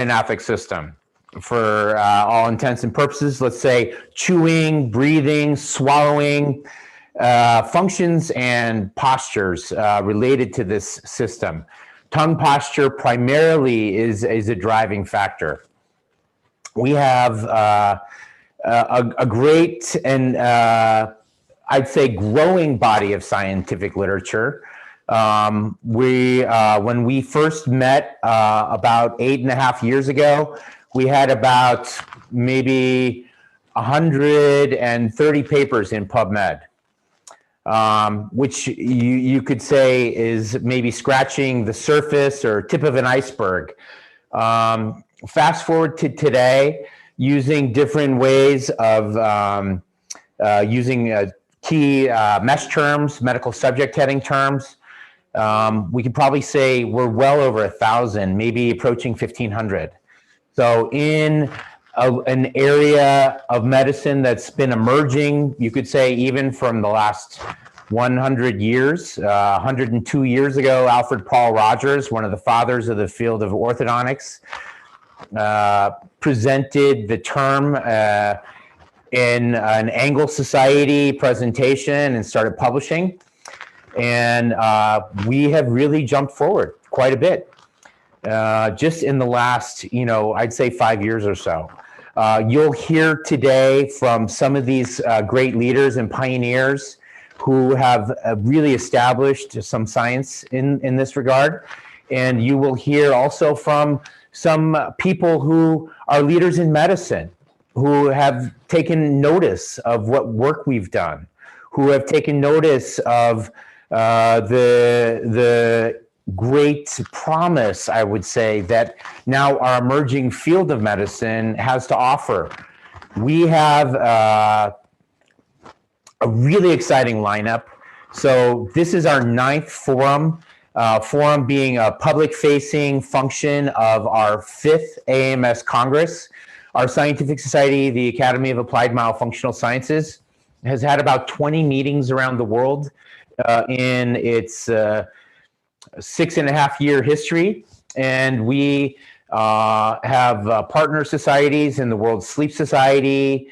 anaphic system. For all intents and purposes, let's say chewing, breathing, swallowing, functions and postures related to this system. Tongue posture primarily is a driving factor. We have a great and I'd say growing body of scientific literature. When we first met about 8.5 years ago, we had about maybe 130 papers in PubMed, which you could say is maybe scratching the surface or tip of an iceberg. Fast forward to today, using different ways of using key mesh terms, medical subject heading terms, we could probably say we're well over 1,000, maybe approaching 1,500. So in an area of medicine that's been emerging, you could say even from the last 100 years, 102 years ago, Alfred Paul Rogers, one of the fathers of the field of orthodontics, presented the term in an Angle Society presentation and started publishing. And we have really jumped forward quite a bit. Just in the last, I'd say 5 years or so. You'll hear today from some of these great leaders and pioneers who have really established some science in this regard. And you will hear also from some people who are leaders in medicine, who have taken notice of what work we've done, who have taken notice of the great promise, I would say, that now our emerging field of medicine has to offer. We have a really exciting lineup. So this is our 9th forum, forum being a public-facing function of our 5th AMS Congress. Our scientific society, the Academy of Applied Myofunctional Sciences, has had about 20 meetings around the world in its 6.5-year history, and we have partner societies in the World Sleep Society,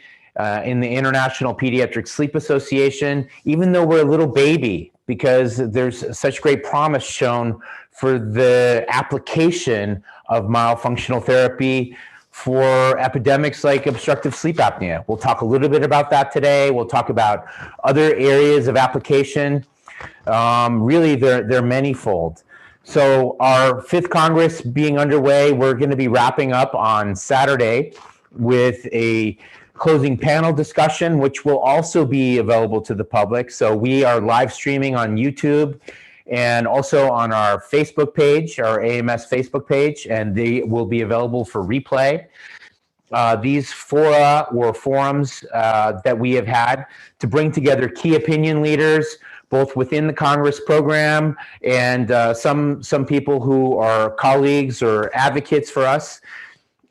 in the International Pediatric Sleep Association, even though we're a little baby, because there's such great promise shown for the application of myofunctional therapy for epidemics like obstructive sleep apnea. We'll talk a little bit about that today. We'll talk about other areas of application. Really, they're manifold. So our 5th Congress being underway, we're going to be wrapping up on Saturday with a closing panel discussion, which will also be available to the public. So we are live streaming on YouTube and also on our Facebook page, our AMS Facebook page, and they will be available for replay. These fora or forums that we have had to bring together key opinion leaders, both within the Congress program and some people who are colleagues or advocates for us,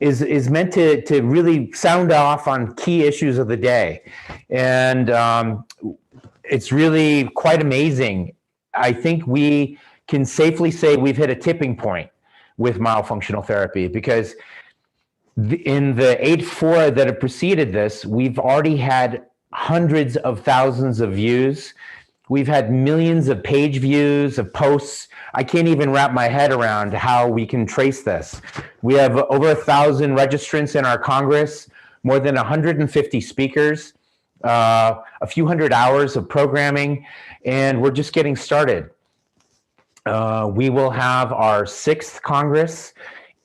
is meant to really sound off on key issues of the day. And it's really quite amazing. I think we can safely say we've hit a tipping point with myofunctional therapy, because in the 8 fora that have preceded this, we've already had hundreds of thousands of views. We've had millions of page views of posts. I can't even wrap my head around how we can trace this. We have over 1,000 registrants in our Congress, more than 150 speakers, a few hundred hours of programming, and we're just getting started. We will have our 6th Congress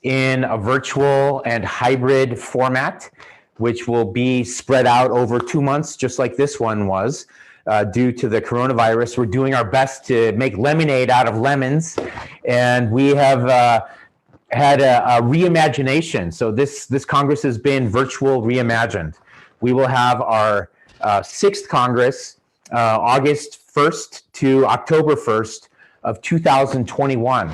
in a virtual and hybrid format, which will be spread out over 2 months, just like this one was. Due to the coronavirus, we're doing our best to make lemonade out of lemons, and we have had a reimagination. So this Congress has been virtual reimagined. We will have our 6th Congress, August 1st to October 1st of 2021.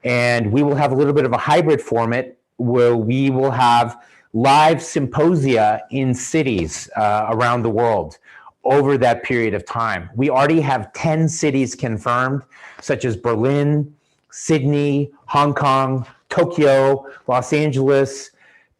And we will have a little bit of a hybrid format where we will have live symposia in cities around the world over that period of time. We already have 10 cities confirmed, such as Berlin, Sydney, Hong Kong, Tokyo, Los Angeles,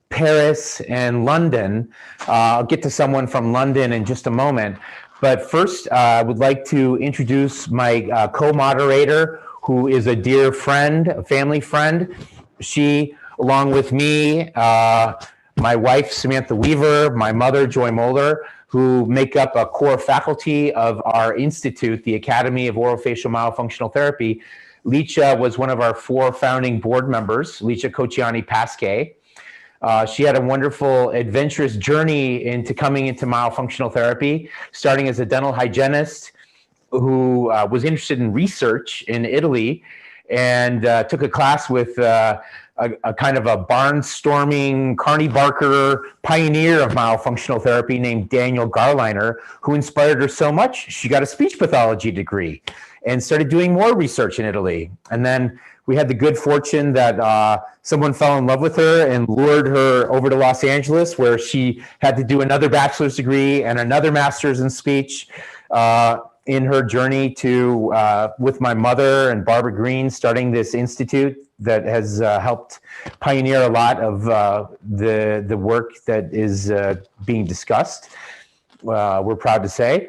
Paris, and London. I'll get to someone from London in just a moment. But first, I would like to introduce my co-moderator, who is a dear friend, a family friend. She, along with me, my wife, Samantha Weaver, my mother, Joy Moeller, who make up a core faculty of our institute, the Academy of Orofacial Myofunctional Therapy. Licia was one of our 4 founding board members, Licia Cocciani-Pasquet. She had a wonderful, adventurous journey into coming into myofunctional therapy, starting as a dental hygienist who was interested in research in Italy, and took a class with a kind of a barnstorming Carney Barker pioneer of myofunctional therapy named Daniel Garliner, who inspired her so much, she got a speech pathology degree and started doing more research in Italy. And then we had the good fortune that someone fell in love with her and lured her over to Los Angeles, where she had to do another bachelor's degree and another master's in speech in her journey to, with my mother and Barbara Green, starting this institute that has helped pioneer a lot of the work that is being discussed, we're proud to say.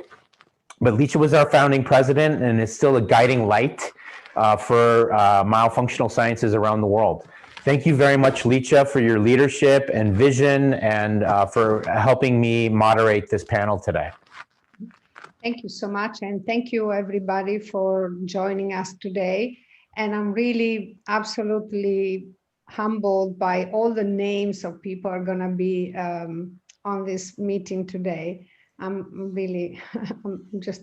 But Licia was our founding president and is still a guiding light for myofunctional sciences around the world. Thank you very much, Licia, for your leadership and vision, and for helping me moderate this panel today. Thank you so much, and thank you everybody for joining us today. And I'm really absolutely humbled by all the names of people are going to be on this meeting today. I'm really, I'm just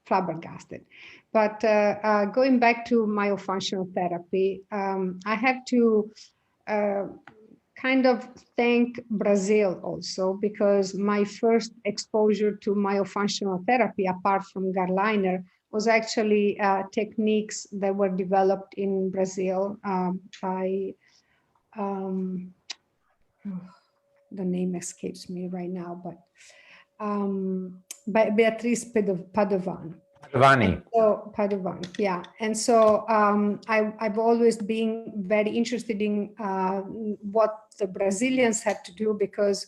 flabbergasted. But going back to myofunctional therapy, I have to kind of thank Brazil also, because my first exposure to myofunctional therapy, apart from Garliner, was actually techniques that were developed in Brazil by, the name escapes me right now, but by Beatriz Padovan. Padovan, yeah. And so I've always been very interested in what the Brazilians had to do, because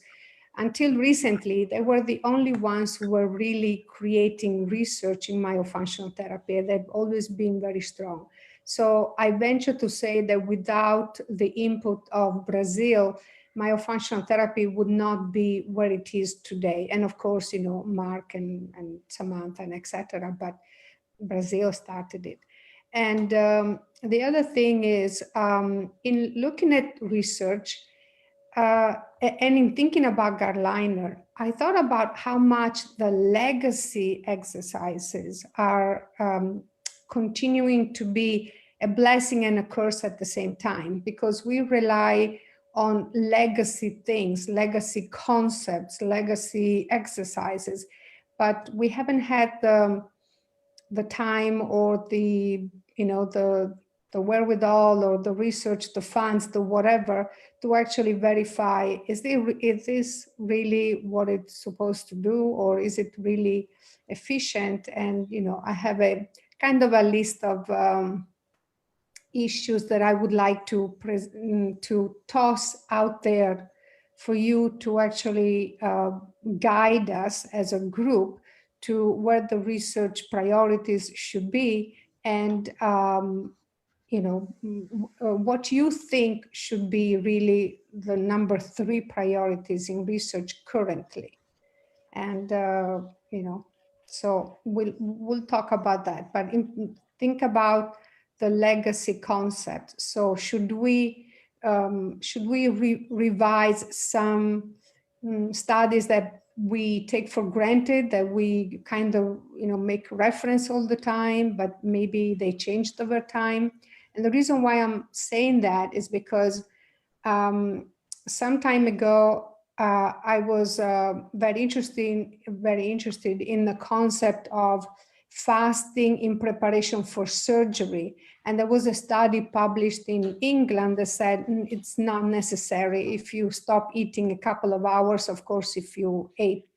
until recently, they were the only ones who were really creating research in myofunctional therapy. They've always been very strong. So I venture to say that without the input of Brazil, myofunctional therapy would not be where it is today. And of course, you know, Mark and Samantha and etc. But Brazil started it. And the other thing is, in looking at research and in thinking about Garliner, I thought about how much the legacy exercises are continuing to be a blessing and a curse at the same time, because we rely on legacy things, legacy concepts, legacy exercises, but we haven't had the time or the, you know, the wherewithal or the research, the funds, the whatever, to actually verify, is this really what it's supposed to do, or is it really efficient? And, you know, I have a kind of a list of issues that I would like to toss out there for you to actually guide us as a group to where the research priorities should be, and you know, what you think should be really the number 3 priorities in research currently. And you know, so we'll talk about that, but think about the legacy concept. So should we revise some studies that we take for granted, that we kind of, you know, make reference all the time, but maybe they changed over time? And the reason why I'm saying that is because some time ago, I was very interested in the concept of fasting in preparation for surgery. And there was a study published in England that said it's not necessary if you stop eating a couple of hours. Of course, if you ate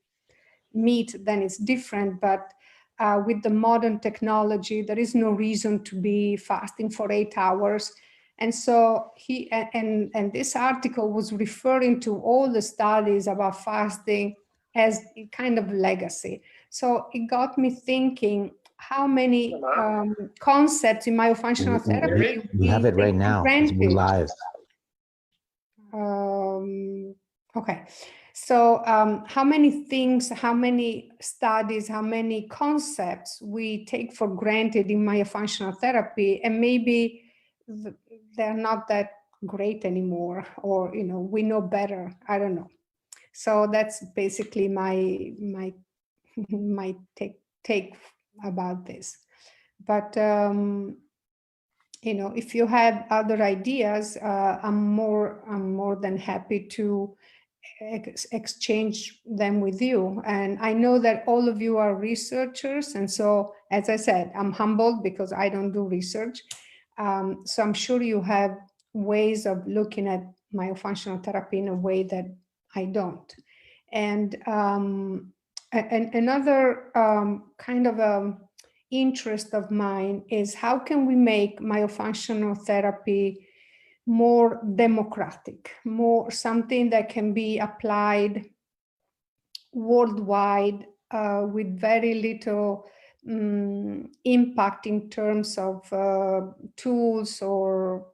meat, then it's different. But with the modern technology, there is no reason to be fasting for 8 hours. And so and this article was referring to all the studies about fasting as a kind of legacy. So it got me thinking how many concepts in myofunctional therapy we have it right take for now. granted. We're live. Okay. So how many things, how many studies, how many concepts we take for granted in myofunctional therapy, and maybe they're not that great anymore, or we know better. I don't know. So that's basically my take about this. But if you have other ideas, I'm more than happy to exchange them with you. And I know that all of you are researchers, and so, as I said, I'm humbled because I don't do research. So I'm sure you have ways of looking at myofunctional therapy in a way that I don't. And another kind of interest of mine is how can we make myofunctional therapy more democratic, more something that can be applied worldwide with very little impact in terms of tools, or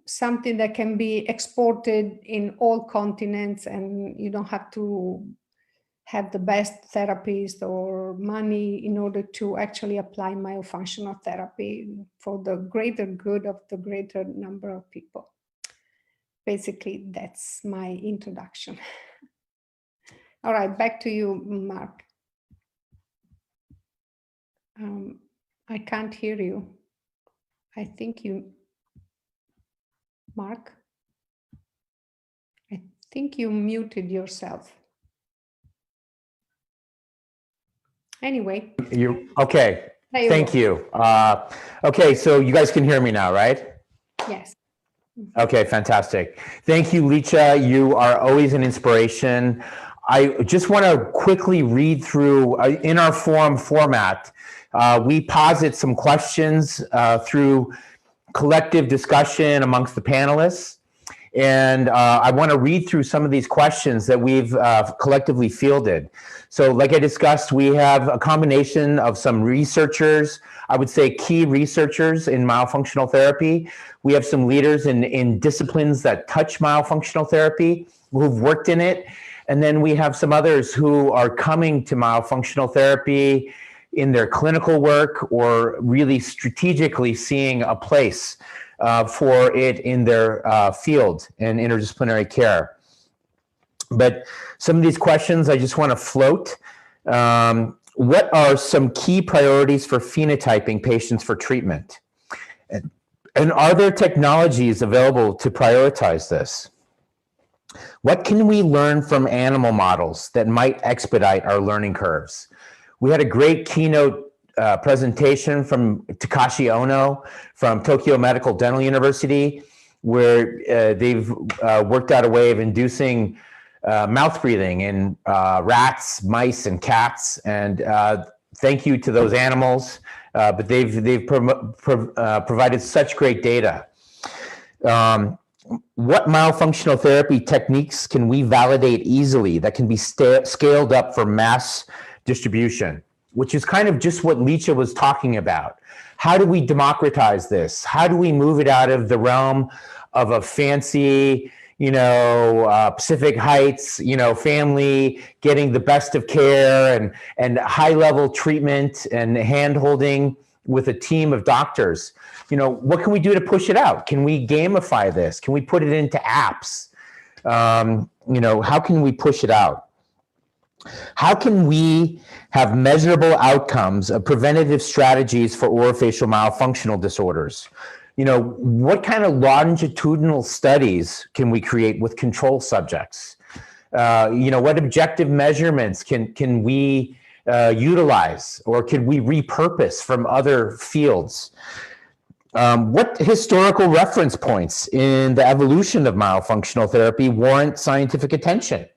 something that can be exported in all continents, and you don't have to have the best therapist or money in order to actually apply myofunctional therapy for the greater good of the greater number of people. Basically, that's my introduction. All right, back to you, Mark. I can't hear you. I think you, Mark, I think you muted yourself. Anyway. You're okay. Thank go. you. Okay, so you guys can hear me now, right? Yes. Okay, fantastic. Thank you, Licha. You are always an inspiration. I just want to quickly read through, in our forum format, we posit some questions through collective discussion amongst the panelists. And I want to read through some of these questions that we've collectively fielded. So like I discussed, we have a combination of some researchers, I would say key researchers in myofunctional therapy. We have some leaders in disciplines that touch myofunctional therapy who've worked in it. And then we have some others who are coming to myofunctional therapy in their clinical work, or really strategically seeing a place for it in their field in interdisciplinary care. But some of these questions I just want to float. What are some key priorities for phenotyping patients for treatment? And are there technologies available to prioritize this? What can we learn from animal models that might expedite our learning curves? We had a great keynote presentation from Takashi Ono from Tokyo Medical Dental University, where they've worked out a way of inducing mouth breathing in rats, mice, and cats. And thank you to those animals, but they've provided such great data. What myofunctional therapy techniques can we validate easily that can be scaled up for mass distribution, which is kind of just what Licha was talking about. How do we democratize this? How do we move it out of the realm of a fancy, Pacific Heights, family getting the best of care and high level treatment and hand-holding with a team of doctors? What can we do to push it out? Can we gamify this? Can we put it into apps? How can we push it out? How can we have measurable outcomes of preventative strategies for orofacial myofunctional disorders? What kind of longitudinal studies can we create with control subjects? What objective measurements can we utilize, or could we repurpose from other fields? What historical reference points in the evolution of myofunctional therapy warrant scientific attention?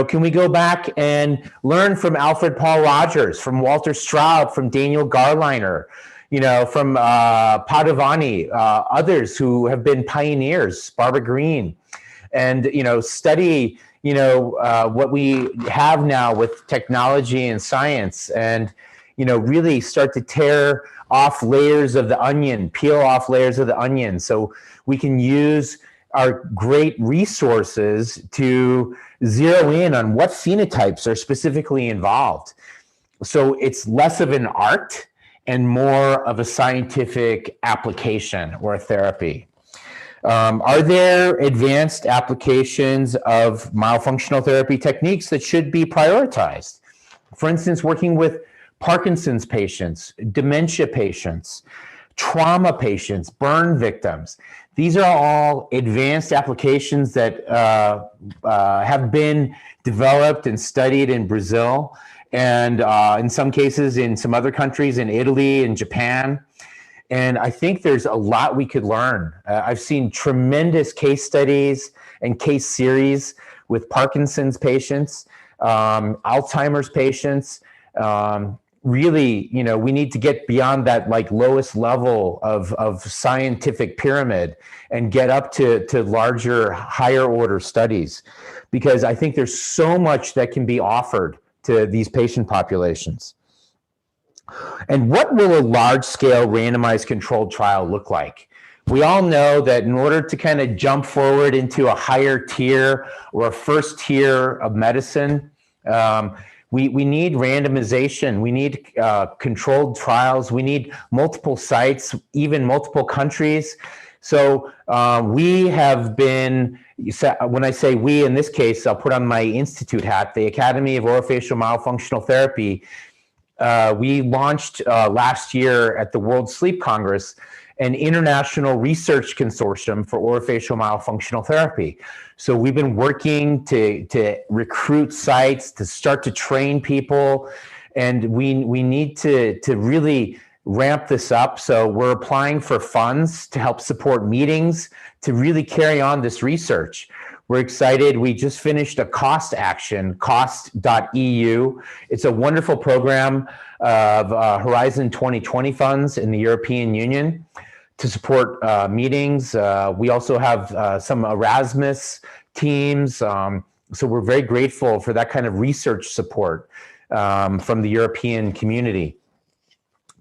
Can we go back and learn from Alfred Paul Rogers, from Walter Straub, from Daniel Garliner? from Padovani, others who have been pioneers, Barbara Green, and, study, what we have now with technology and science, and, really start to tear off layers of the onion, peel off layers of the onion, so we can use our great resources to zero in on what phenotypes are specifically involved. So it's less of an art and more of a scientific application or a therapy. Are there advanced applications of myofunctional therapy techniques that should be prioritized? For instance, working with Parkinson's patients, dementia patients, trauma patients, burn victims. These are all advanced applications that have been developed and studied in Brazil, and in some cases in some other countries, in Italy and Japan. And I think there's a lot we could learn. I've seen tremendous case studies and case series with Parkinson's patients, Alzheimer's patients. Really, we need to get beyond that lowest level of scientific pyramid and get up to larger, higher order studies, because I think there's so much that can be offered to these patient populations. And what will a large-scale randomized controlled trial look like? We all know that in order to kind of jump forward into a higher tier or a first tier of medicine, we need randomization, we need controlled trials, we need multiple sites, even multiple countries. So we have been, when I say we, in this case, I'll put on my institute hat, the Academy of Orofacial Myofunctional Therapy. We launched last year at the World Sleep Congress an international research consortium for orofacial myofunctional therapy. So we've been working to recruit sites, to start to train people, and we need to really ramp this up. So we're applying for funds to help support meetings, to really carry on this research. We're excited. We just finished a cost action, cost.eu. It's a wonderful program of Horizon 2020 funds in the European Union to support meetings. We also have some Erasmus teams. So we're very grateful for that kind of research support from the European community.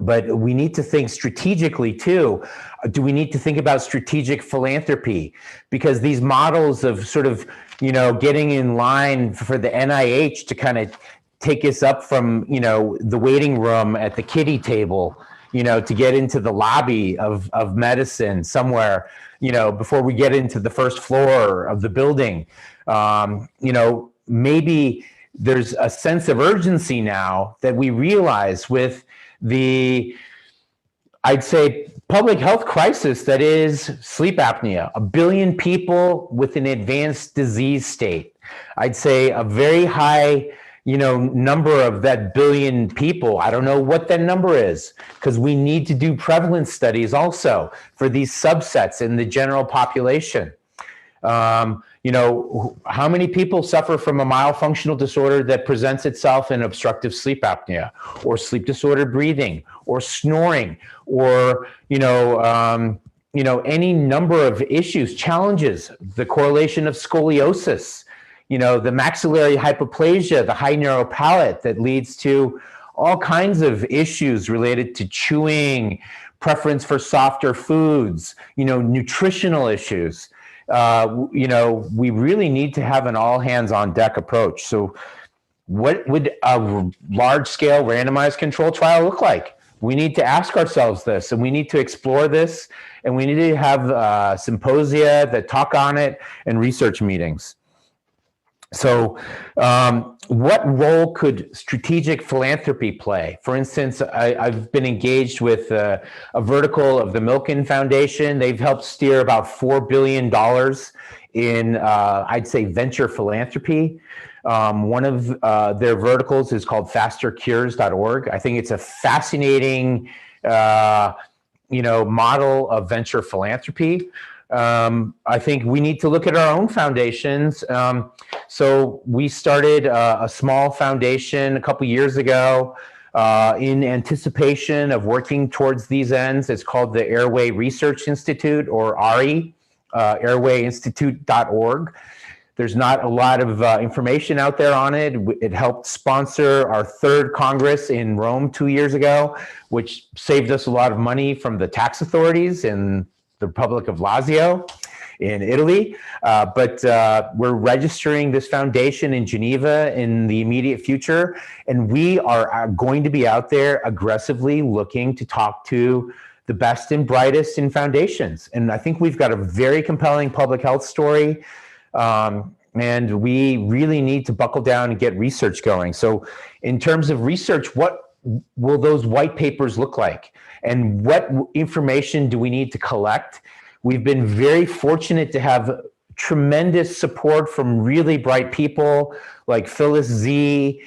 But we need to think strategically too. Do we need to think about strategic philanthropy? Because these models of sort of, getting in line for the NIH to kind of take us up from, the waiting room at the kiddie table, to get into the lobby of medicine somewhere, before we get into the first floor of the building. Maybe there's a sense of urgency now that we realize with the, I'd say, public health crisis that is sleep apnea, 1 billion people with an advanced disease state. I'd say a very high, number of that billion people. I don't know what that number is, because we need to do prevalence studies also for these subsets in the general population. How many people suffer from a myofunctional disorder that presents itself in obstructive sleep apnea, or sleep disordered breathing, or snoring, or any number of issues, challenges, the correlation of scoliosis, the maxillary hypoplasia, the high narrow palate that leads to all kinds of issues related to chewing, preference for softer foods, nutritional issues. We really need to have an all hands on deck approach. So what would a large scale randomized controlled trial look like? We need to ask ourselves this, and we need to explore this, and we need to have symposia that talk on it and research meetings. So what role could strategic philanthropy play? For instance, I've been engaged with a vertical of the Milken Foundation. They've helped steer about $4 billion in, I'd say, venture philanthropy. One of their verticals is called fastercures.org. I think it's a fascinating, model of venture philanthropy. I think we need to look at our own foundations. So we started a small foundation a couple years ago in anticipation of working towards these ends. It's called the Airway Research Institute, or ARI, airwayinstitute.org. There's not a lot of information out there on it. It helped sponsor our 3rd Congress in Rome 2 years ago, which saved us a lot of money from the tax authorities in the Republic of Lazio in Italy. But we're registering this foundation in Geneva in the immediate future. And we are going to be out there aggressively looking to talk to the best and brightest in foundations. And I think we've got a very compelling public health story. And we really need to buckle down and get research going. So in terms of research, what will those white papers look like? And what information do we need to collect? We've been very fortunate to have tremendous support from really bright people like Phyllis Z,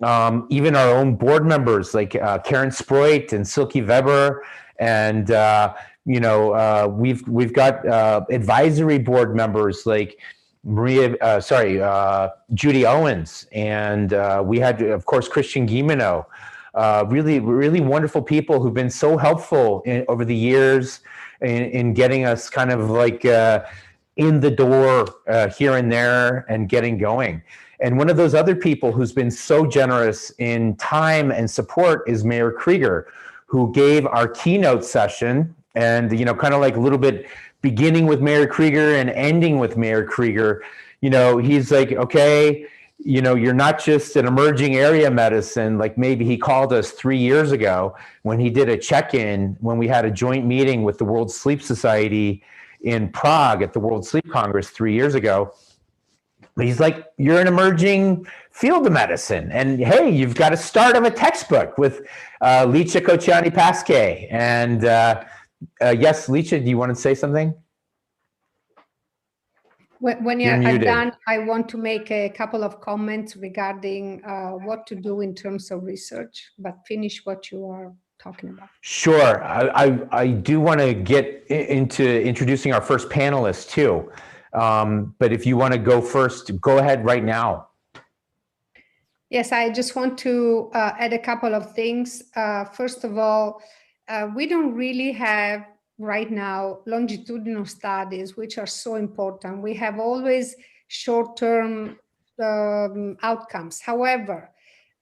even our own board members like Karen Sproit and Silke Weber. And we've got advisory board members like Judy Owens, and we had, of course, Christian Guimeno. Really, really wonderful people who've been so helpful over the years in getting us kind of like in the door here and there and getting going. And one of those other people who's been so generous in time and support is Mayor Krieger, who gave our keynote session, and kind of like a little bit beginning with Mayor Krieger and ending with Mayor Krieger. He's like, okay, you're not just an emerging area medicine, like maybe he called us 3 years ago when he did a check-in when we had a joint meeting with the World Sleep Society in Prague at the World Sleep Congress 3 years ago. He's like, you're an emerging field of medicine. And hey, you've got a start of a textbook with Licia Kociani-Pasquet. And yes, Licia, do you want to say something? When you're done, I want to make a couple of comments regarding what to do in terms of research, but finish what you are talking about. Sure. I do want to get into introducing our first panelist too. But if you want to go first, go ahead right now. Yes, I just want to add a couple of things. First of all, we don't really have right now longitudinal studies, which are so important. We have always short-term outcomes. However,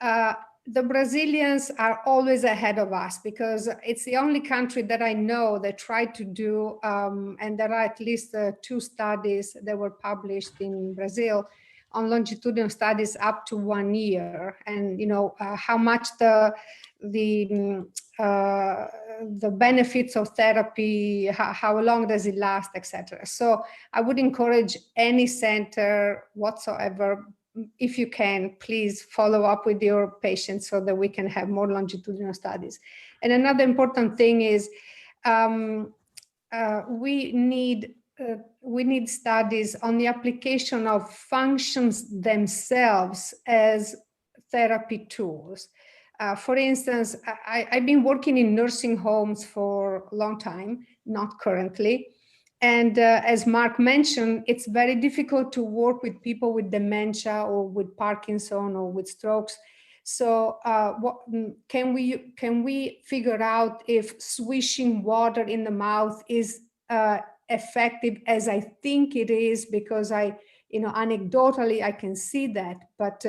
the Brazilians are always ahead of us because it's the only country that I know that tried to do, and there are at least 2 studies that were published in Brazil on longitudinal studies up to 1 year, and how much the benefits of therapy, how long does it last, etc. So I would encourage any center whatsoever, if you can, please follow up with your patients so that we can have more longitudinal studies. And another important thing is we need studies on the application of functions themselves as therapy tools. For instance, I've been working in nursing homes for a long time, not currently. And as Mark mentioned, it's very difficult to work with people with dementia or with Parkinson or with strokes. So can we figure out if swishing water in the mouth is effective as I think it is? Because anecdotally, I can see that, but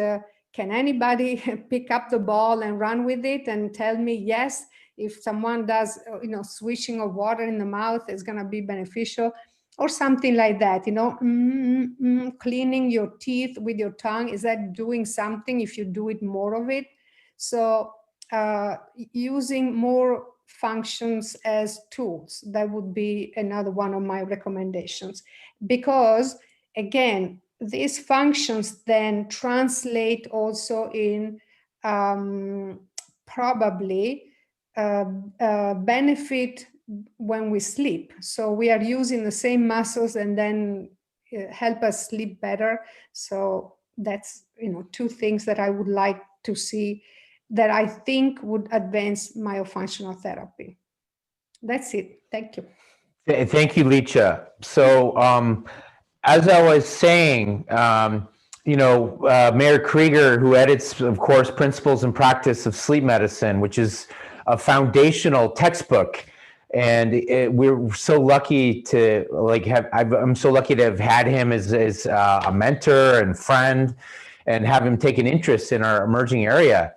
can anybody pick up the ball and run with it and tell me, yes, if someone does, swishing of water in the mouth is going to be beneficial, or something like that, cleaning your teeth with your tongue, is that doing something if you do it more of it? So using more functions as tools, that would be another one of my recommendations, because again, these functions then translate also in probably benefit when we sleep. So we are using the same muscles and then help us sleep better. So that's 2 things that I would like to see that I think would advance myofunctional therapy. That's it. Thank you. Thank you, Licia. So as I was saying, Mayor Krieger, who edits, of course, Principles and Practice of Sleep Medicine, which is a foundational textbook. And we're so lucky to I'm so lucky to have had him as a mentor and friend, and have him take an interest in our emerging area.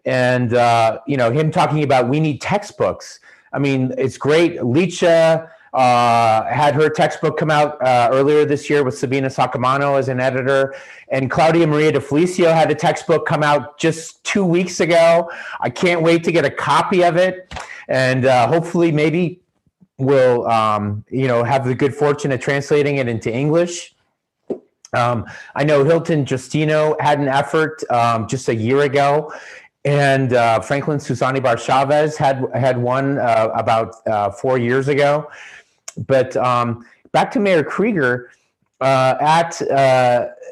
And, him talking about we need textbooks. I mean, it's great. Licha had her textbook come out earlier this year with Sabina Sacamano as an editor. And Claudia Maria de Felicio had a textbook come out just 2 weeks ago. I can't wait to get a copy of it. And hopefully maybe we'll, have the good fortune of translating it into English. I know Hilton Justino had an effort just a year ago. And Franklin Susani Bar Chavez had one about 4 years ago. But back to Mayor Krieger, at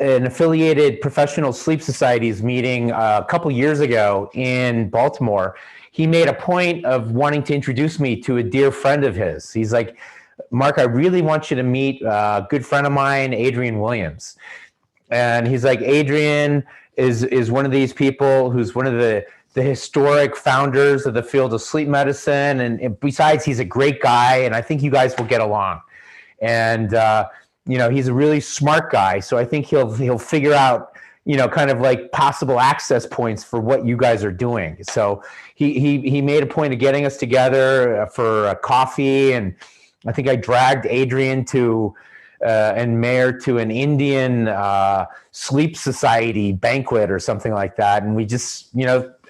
an affiliated professional sleep societies meeting a couple years ago in Baltimore, he made a point of wanting to introduce me to a dear friend of his. He's like, Mark, I really want you to meet a good friend of mine, Adrian Williams. And he's like, Adrian is one of these people who's one of the historic founders of the field of sleep medicine. And besides, he's a great guy, and I think you guys will get along. And, he's a really smart guy. So I think he'll figure out, kind of like possible access points for what you guys are doing. So he made a point of getting us together for a coffee. And I think I dragged Adrian and Mayor to an Indian sleep society banquet or something like that. And we just,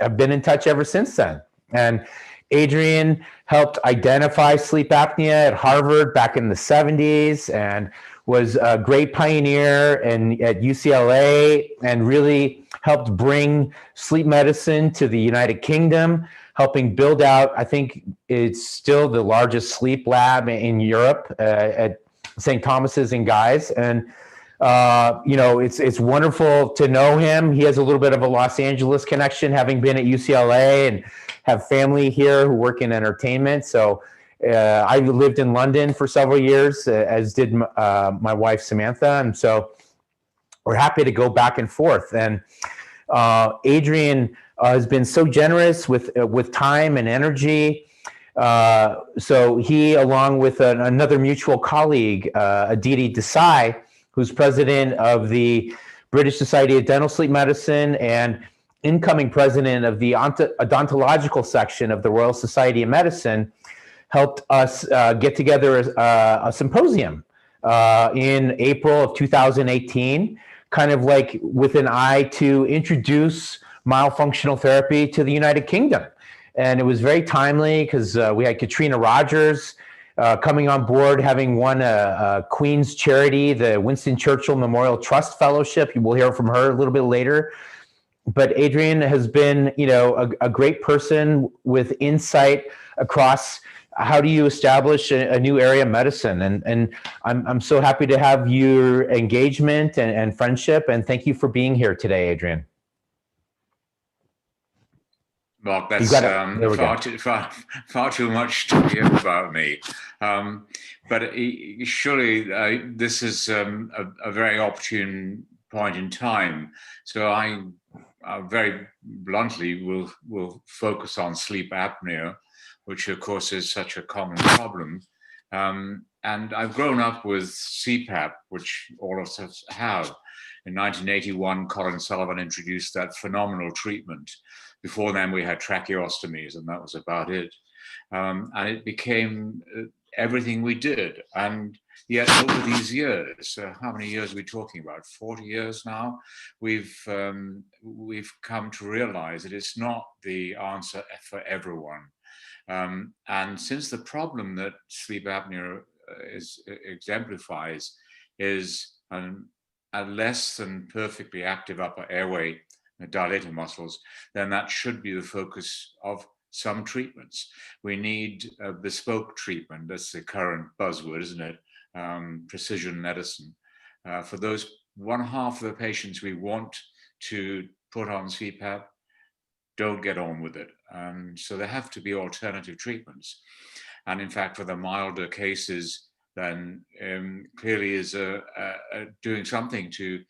have been in touch ever since then. And Adrian helped identify sleep apnea at Harvard back in the 70s and was a great pioneer at UCLA, and really helped bring sleep medicine to the United Kingdom, helping build out, I think it's still the largest sleep lab in Europe at St. Thomas's and Guy's. And, it's wonderful to know him. He has a little bit of a Los Angeles connection, having been at UCLA and have family here who work in entertainment. So I lived in London for several years, as did my wife, Samantha. And so we're happy to go back and forth. And Adrian has been so generous with time and energy. So he, along with another mutual colleague, Aditi Desai, who's president of the British Society of Dental Sleep Medicine and incoming president of the odontological section of the Royal Society of Medicine, helped us get together a symposium in April of 2018, kind of like with an eye to introduce myofunctional therapy to the United Kingdom. And it was very timely because we had Katrina Rogers coming on board, having won a Queen's charity, the Winston Churchill Memorial Trust Fellowship. You will hear from her a little bit later. But Adrian has been, a great person with insight across how do you establish a new area of medicine. And I'm so happy to have your engagement and friendship. And thank you for being here today, Adrian. Mark, that's far too much to hear about me. But surely this is a very opportune point in time. So I very bluntly will focus on sleep apnea, which of course is such a common problem. And I've grown up with CPAP, which all of us have. In 1981, Colin Sullivan introduced that phenomenal treatment. Before then, we had tracheostomies, and that was about it. And it became everything we did. And yet, over these years, how many years are we talking about? 40 years now. We've come to realize that it's not the answer for everyone. And since the problem that sleep apnea exemplifies is a less than perfectly active upper airway dilator muscles, then that should be the focus of some treatments. We need a bespoke treatment. That's the current buzzword, isn't it? Precision medicine. For those one half of the patients we want to put on CPAP, don't get on with it. So there have to be alternative treatments. And in fact, for the milder cases, then clearly is doing something to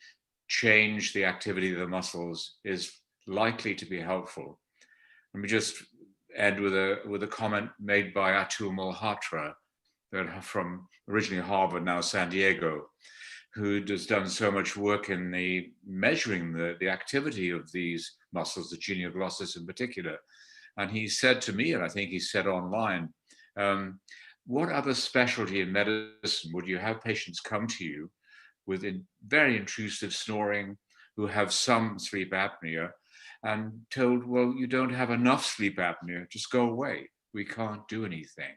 change the activity of the muscles is likely to be helpful. Let me just end with a comment made by Atul Malhotra, from originally Harvard, now San Diego, who has done so much work in the measuring the activity of these muscles, the genioglossus in particular. And he said to me, and I think he said online, what other specialty in medicine would you have patients come to you with very intrusive snoring, who have some sleep apnea, and told, well, you don't have enough sleep apnea, just go away. We can't do anything.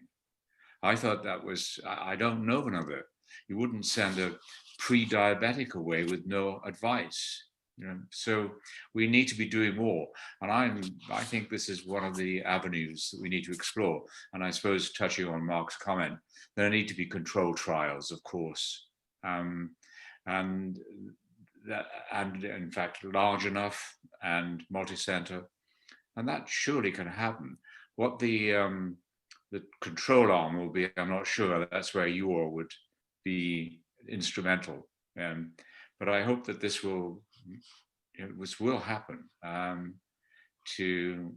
I thought that was, I don't know of another. You wouldn't send a pre-diabetic away with no advice. You know, so we need to be doing more. And I think this is one of the avenues that we need to explore. And I suppose, touching on Mark's comment, there need to be controlled trials, of course. And in fact, large enough and multi-center. And that surely can happen. What the control arm will be, I'm not sure. That's where you all would be instrumental. But I hope that this will happen to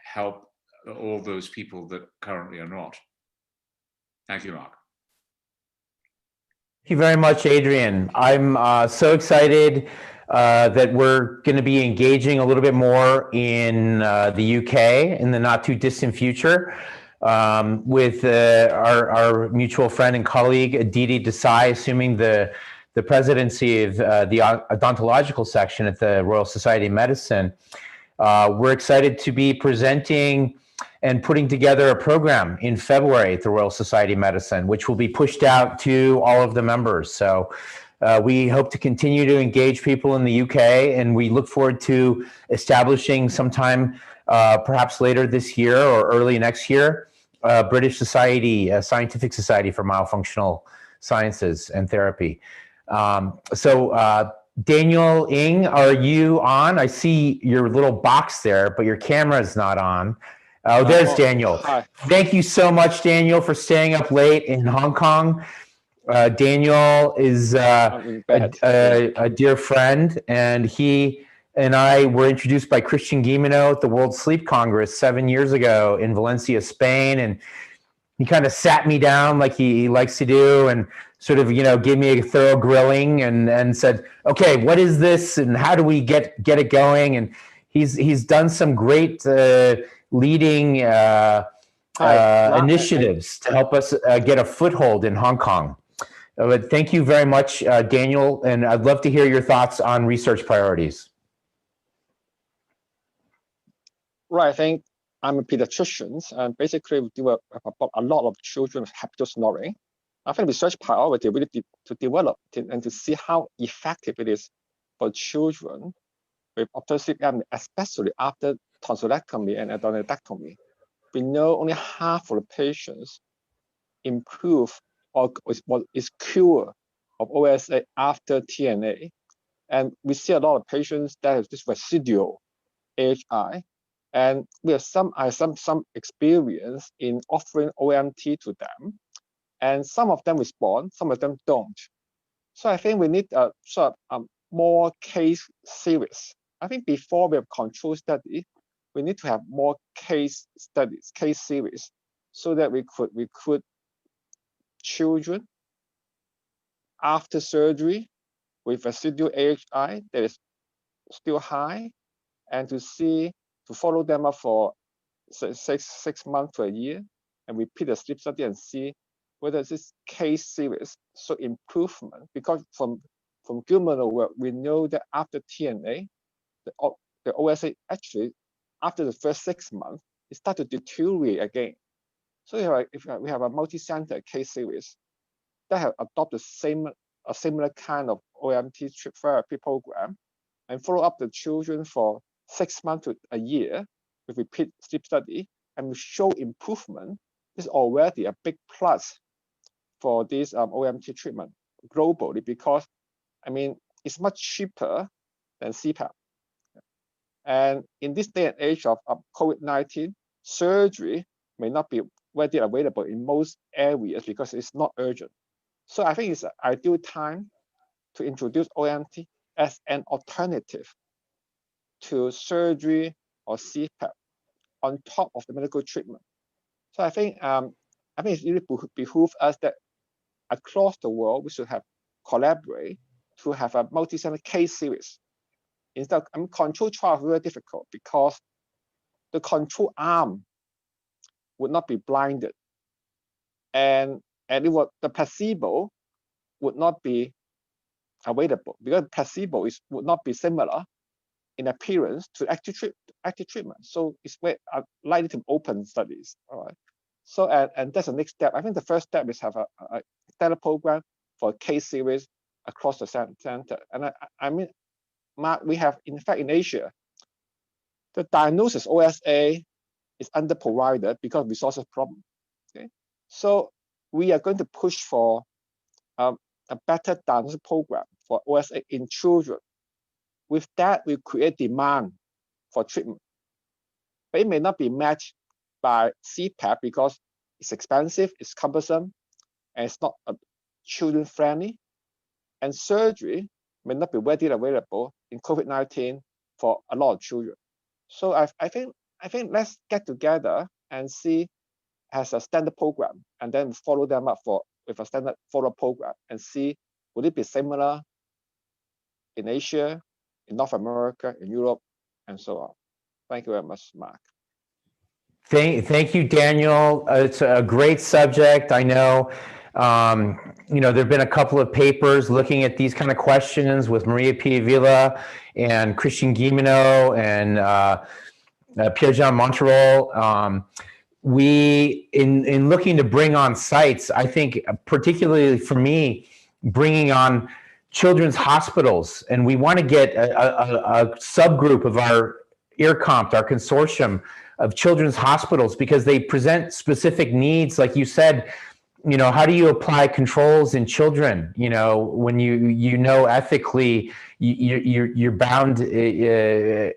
help all those people that currently are not. Thank you, Mark. Thank you very much, Adrian. I'm so excited that we're going to be engaging a little bit more in the UK in the not too distant future with our mutual friend and colleague Aditi Desai assuming the presidency of the odontological section at the Royal Society of Medicine. We're excited to be presenting and putting together a program in February at the Royal Society of Medicine, which will be pushed out to all of the members. So we hope to continue to engage people in the UK, and we look forward to establishing sometime perhaps later this year or early next year, British Society, Scientific Society for Myofunctional Sciences and Therapy. Daniel Ng, are you on? I see your little box there, but your camera is not on. Oh, there's Daniel. Hi. Thank you so much, Daniel, for staying up late in Hong Kong. Daniel is a dear friend, and he and I were introduced by Christian Guilleminault at the World Sleep Congress 7 years ago in Valencia, Spain, and he kind of sat me down like he likes to do and sort of, gave me a thorough grilling and said, okay, what is this and how do we get it going? And he's done some great leading initiatives to help us get a foothold in Hong Kong. But thank you very much, Daniel, and I'd love to hear your thoughts on research priorities. Right, I think I'm a pediatrician, and basically we deal with a lot of children with habitual snoring. I think research priority really to develop and to see how effective it is for children with obstructive apnea, especially after tonsillectomy and adenoidectomy. We know only half of the patients improve or is cure of OSA after TNA. And we see a lot of patients that have this residual AHI. And we have some experience in offering OMT to them. And some of them respond, some of them don't. So I think we need a sort of more case series. I think before we have control study, we need to have more case studies, case series, so that we could recruit children after surgery with residual AHI that is still high, and to follow them up for six months to a year, and repeat the sleep study and see whether this case series show improvement. Because from Guilleminault work, we know that after TNA, the OSA actually, after the first 6 months, it started to deteriorate again. So if we have a multi-center case series that have adopted a similar kind of OMT therapy program and follow up the children for 6 months to a year with repeat sleep study, and we show improvement, is already a big plus for this OMT treatment globally, because it's much cheaper than CPAP. And in this day and age of COVID-19, surgery may not be readily available in most areas because it's not urgent. So I think it's an ideal time to introduce OMT as an alternative to surgery or CPAP on top of the medical treatment. So I think it really behooves us that across the world we should have collaborate to have a multi-center case series. Instead, control trial is very difficult because the control arm would not be blinded, and the placebo would not be available because placebo would not be similar in appearance to active treatment. So it's very likely to open studies. All right. So and that's the next step. I think the first step is have a standard program for a case series across the center. And I mean, Mark, we have in fact in Asia, the diagnosis OSA is underprovided because of resources problem. Okay, so we are going to push for a better diagnosis program for OSA in children. With that, we create demand for treatment. But it may not be matched by CPAP because it's expensive, it's cumbersome, and it's not children-friendly. And surgery may not be readily available in COVID-19 for a lot of children. So I think let's get together and see as a standard program, and then follow them up with a standard follow-up program and see would it be similar in Asia, in North America, in Europe, and so on. Thank you very much, Mark. Thank you, Daniel. It's a great subject. I know, there have been a couple of papers looking at these kind of questions with Maria Piavilla and Christian Guilleminault and Pierre-Jean Monterol. We, in looking to bring on sites, I think particularly for me, bringing on children's hospitals, and we want to get a subgroup of our IRCOMP, our consortium of children's hospitals, because they present specific needs. Like you said, how do you apply controls in children? When ethically you're bound, to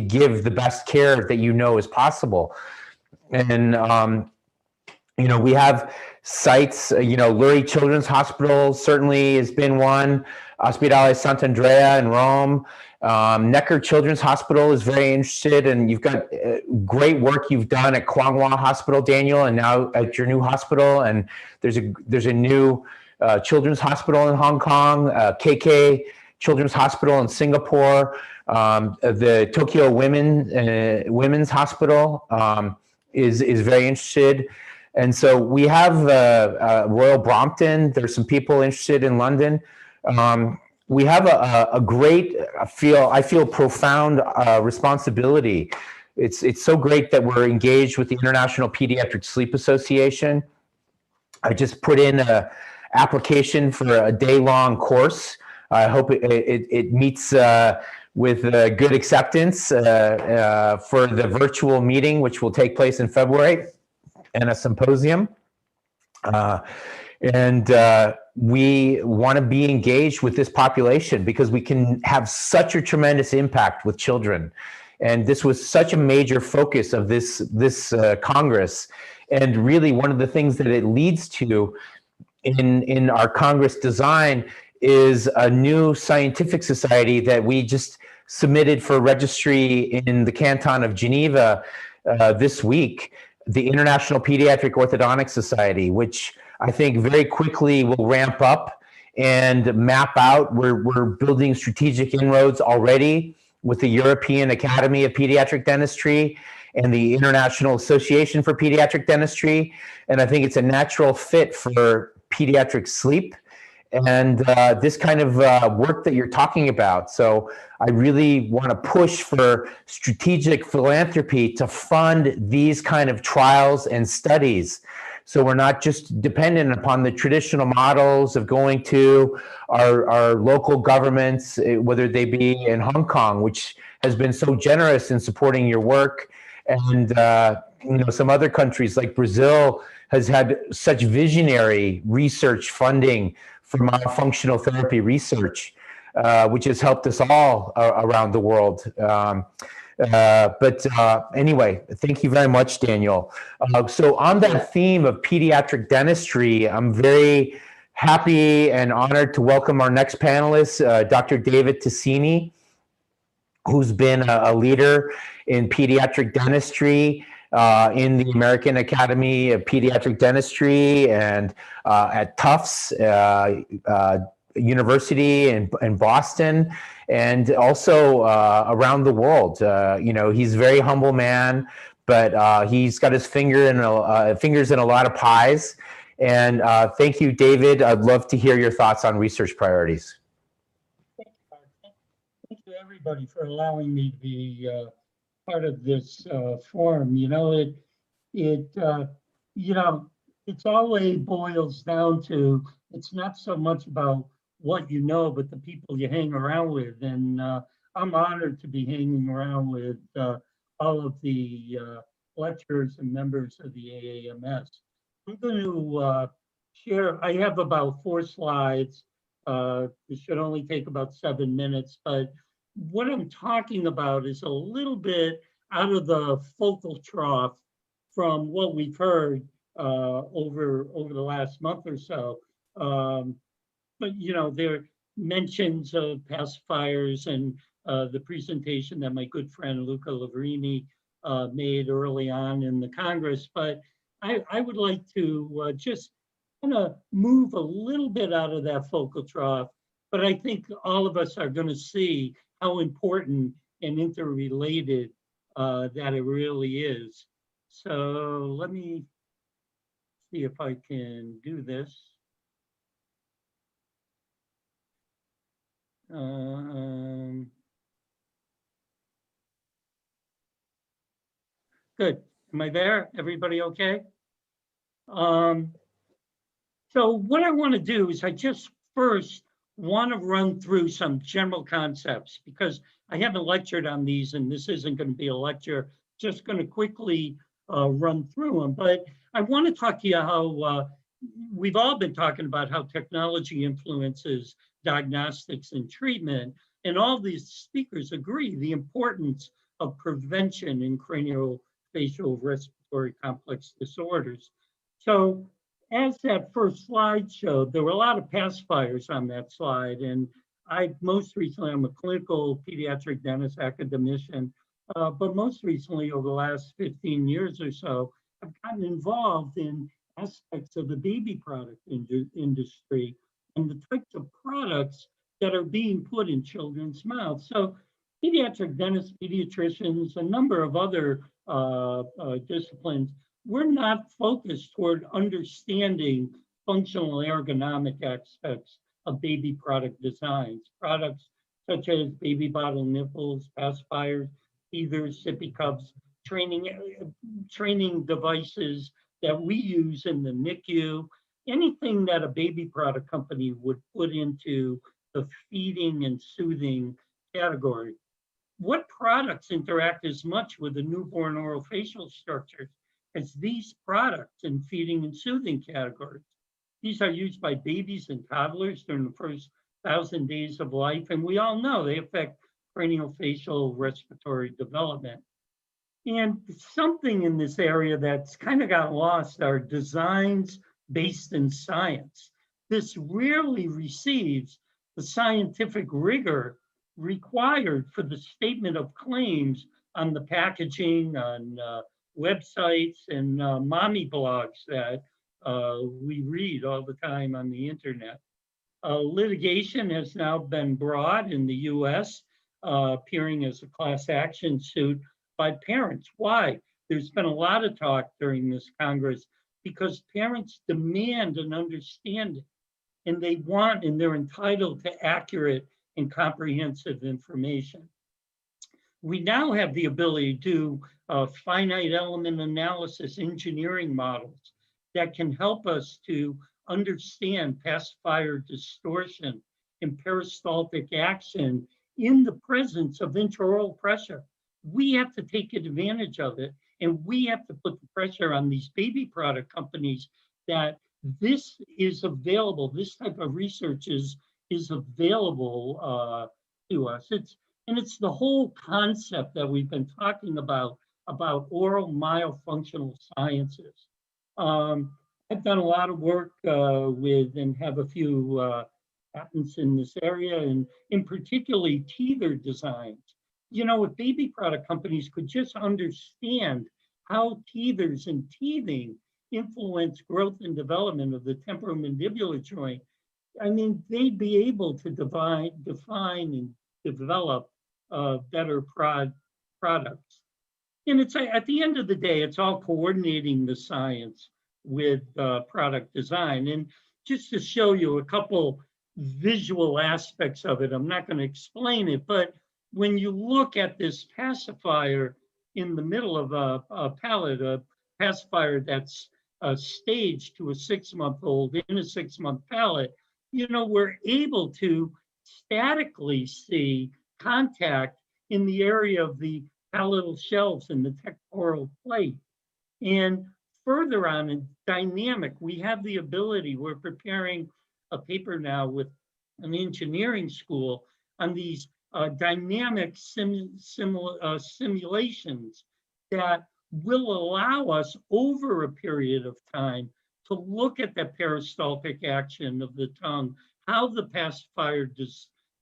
give the best care that is possible. And we have sites. Lurie Children's Hospital certainly has been one. Ospedale Sant'Andrea in Rome. Necker Children's Hospital is very interested, and you've got great work you've done at Kwangwa Hospital, Daniel, and now at your new hospital. And there's a new children's hospital in Hong Kong, KK Children's Hospital in Singapore, the Tokyo Women's Hospital is very interested. And so we have Royal Brompton. There's some people interested in London. We have a great, I feel profound responsibility. It's so great that we're engaged with the International Pediatric Sleep Association. I just put in an application for a day-long course. I hope it meets with good acceptance for the virtual meeting, which will take place in February, and a symposium. We want to be engaged with this population because we can have such a tremendous impact with children. And this was such a major focus of this Congress. And really one of the things that it leads to in our Congress design is a new scientific society that we just submitted for registry in the Canton of Geneva this week, the International Pediatric Orthodontic Society, which I think very quickly will ramp up and map out. We're building strategic inroads already with the European Academy of Pediatric Dentistry and the International Association for Pediatric Dentistry. And I think it's a natural fit for pediatric sleep and this kind of work that you're talking about. So I really want to push for strategic philanthropy to fund these kind of trials and studies. So we're not just dependent upon the traditional models of going to our local governments, whether they be in Hong Kong, which has been so generous in supporting your work, and some other countries like Brazil has had such visionary research funding for myofunctional therapy research, which has helped us all around the world. Anyway, thank you very much, Daniel. So on that theme of pediatric dentistry, I'm very happy and honored to welcome our next panelist, Dr. David Ticini, who's been a leader in pediatric dentistry in the American Academy of Pediatric Dentistry and at Tufts University in Boston, and also around the world. You know, he's a very humble man, but he's got his fingers in a lot of pies. And thank you, David. I'd love to hear your thoughts on research priorities. Thank you, everybody, for allowing me to be part of this forum. You know, you know, it's always boils down to, it's not so much about what you know, but the people you hang around with. And I'm honored to be hanging around with all of the lecturers and members of the AAMS. I'm going to share, I have about 4 slides. It should only take about 7 minutes, but what I'm talking about is a little bit out of the focal trough from what we've heard over the last month or so. But, you know, there are mentions of pacifiers and the presentation that my good friend Luca Lavrini made early on in the Congress. But I would like to just kind of move a little bit out of that focal trough. But I think all of us are going to see how important and interrelated that it really is. So let me see if I can do this. Good. Am I there? Everybody okay? So what I want to do is I just first want to run through some general concepts, because I haven't lectured on these and this isn't going to be a lecture, just going to quickly run through them. But I want to talk to you how we've all been talking about how technology influences diagnostics and treatment, and all these speakers agree the importance of prevention in craniofacial respiratory complex disorders. So as that first slide showed, there were a lot of pacifiers on that slide, and most recently, I'm a clinical pediatric dentist academician, but most recently over the last 15 years or so, I've gotten involved in aspects of the baby product industry and the types of products that are being put in children's mouths. So pediatric dentists, pediatricians, a number of other disciplines, we're not focused toward understanding functional ergonomic aspects of baby product designs. Products such as baby bottle nipples, pacifiers, teethers, sippy cups, training devices that we use in the NICU, anything that a baby product company would put into the feeding and soothing category. What products interact as much with the newborn orofacial structures as these products in feeding and soothing categories? These are used by babies and toddlers during the first 1,000 days of life, and we all know they affect craniofacial respiratory development. And something in this area that's kind of got lost are designs based in science. This rarely receives the scientific rigor required for the statement of claims on the packaging, on websites and mommy blogs that we read all the time on the internet. Litigation has now been brought in the US, appearing as a class action suit by parents. Why? There's been a lot of talk during this Congress because parents demand an understanding, and they want and they're entitled to accurate and comprehensive information. We now have the ability to do finite element analysis engineering models that can help us to understand pacifier distortion and peristaltic action in the presence of intraoral pressure. We have to take advantage of it, and we have to put the pressure on these baby product companies that this is available, this type of research is available to us. It's the whole concept that we've been talking about oral myofunctional sciences. I've done a lot of work with and have a few patents in this area, and in particularly teether designs. You know, if baby product companies could just understand how teethers and teething influence growth and development of the temporomandibular joint, I mean, they'd be able to define and develop better products. And it's at the end of the day, it's all coordinating the science with product design. And just to show you a couple visual aspects of it, I'm not going to explain it, but when you look at this pacifier in the middle of a pallet, a pacifier that's staged to a 6-month-old in a 6-month pallet, you know, we're able to statically see contact in the area of the palatal shelves and the temporal plate. And further on in dynamic, we have the ability, we're preparing a paper now with an engineering school on these dynamic simulations that will allow us over a period of time to look at the peristaltic action of the tongue, how the pacifier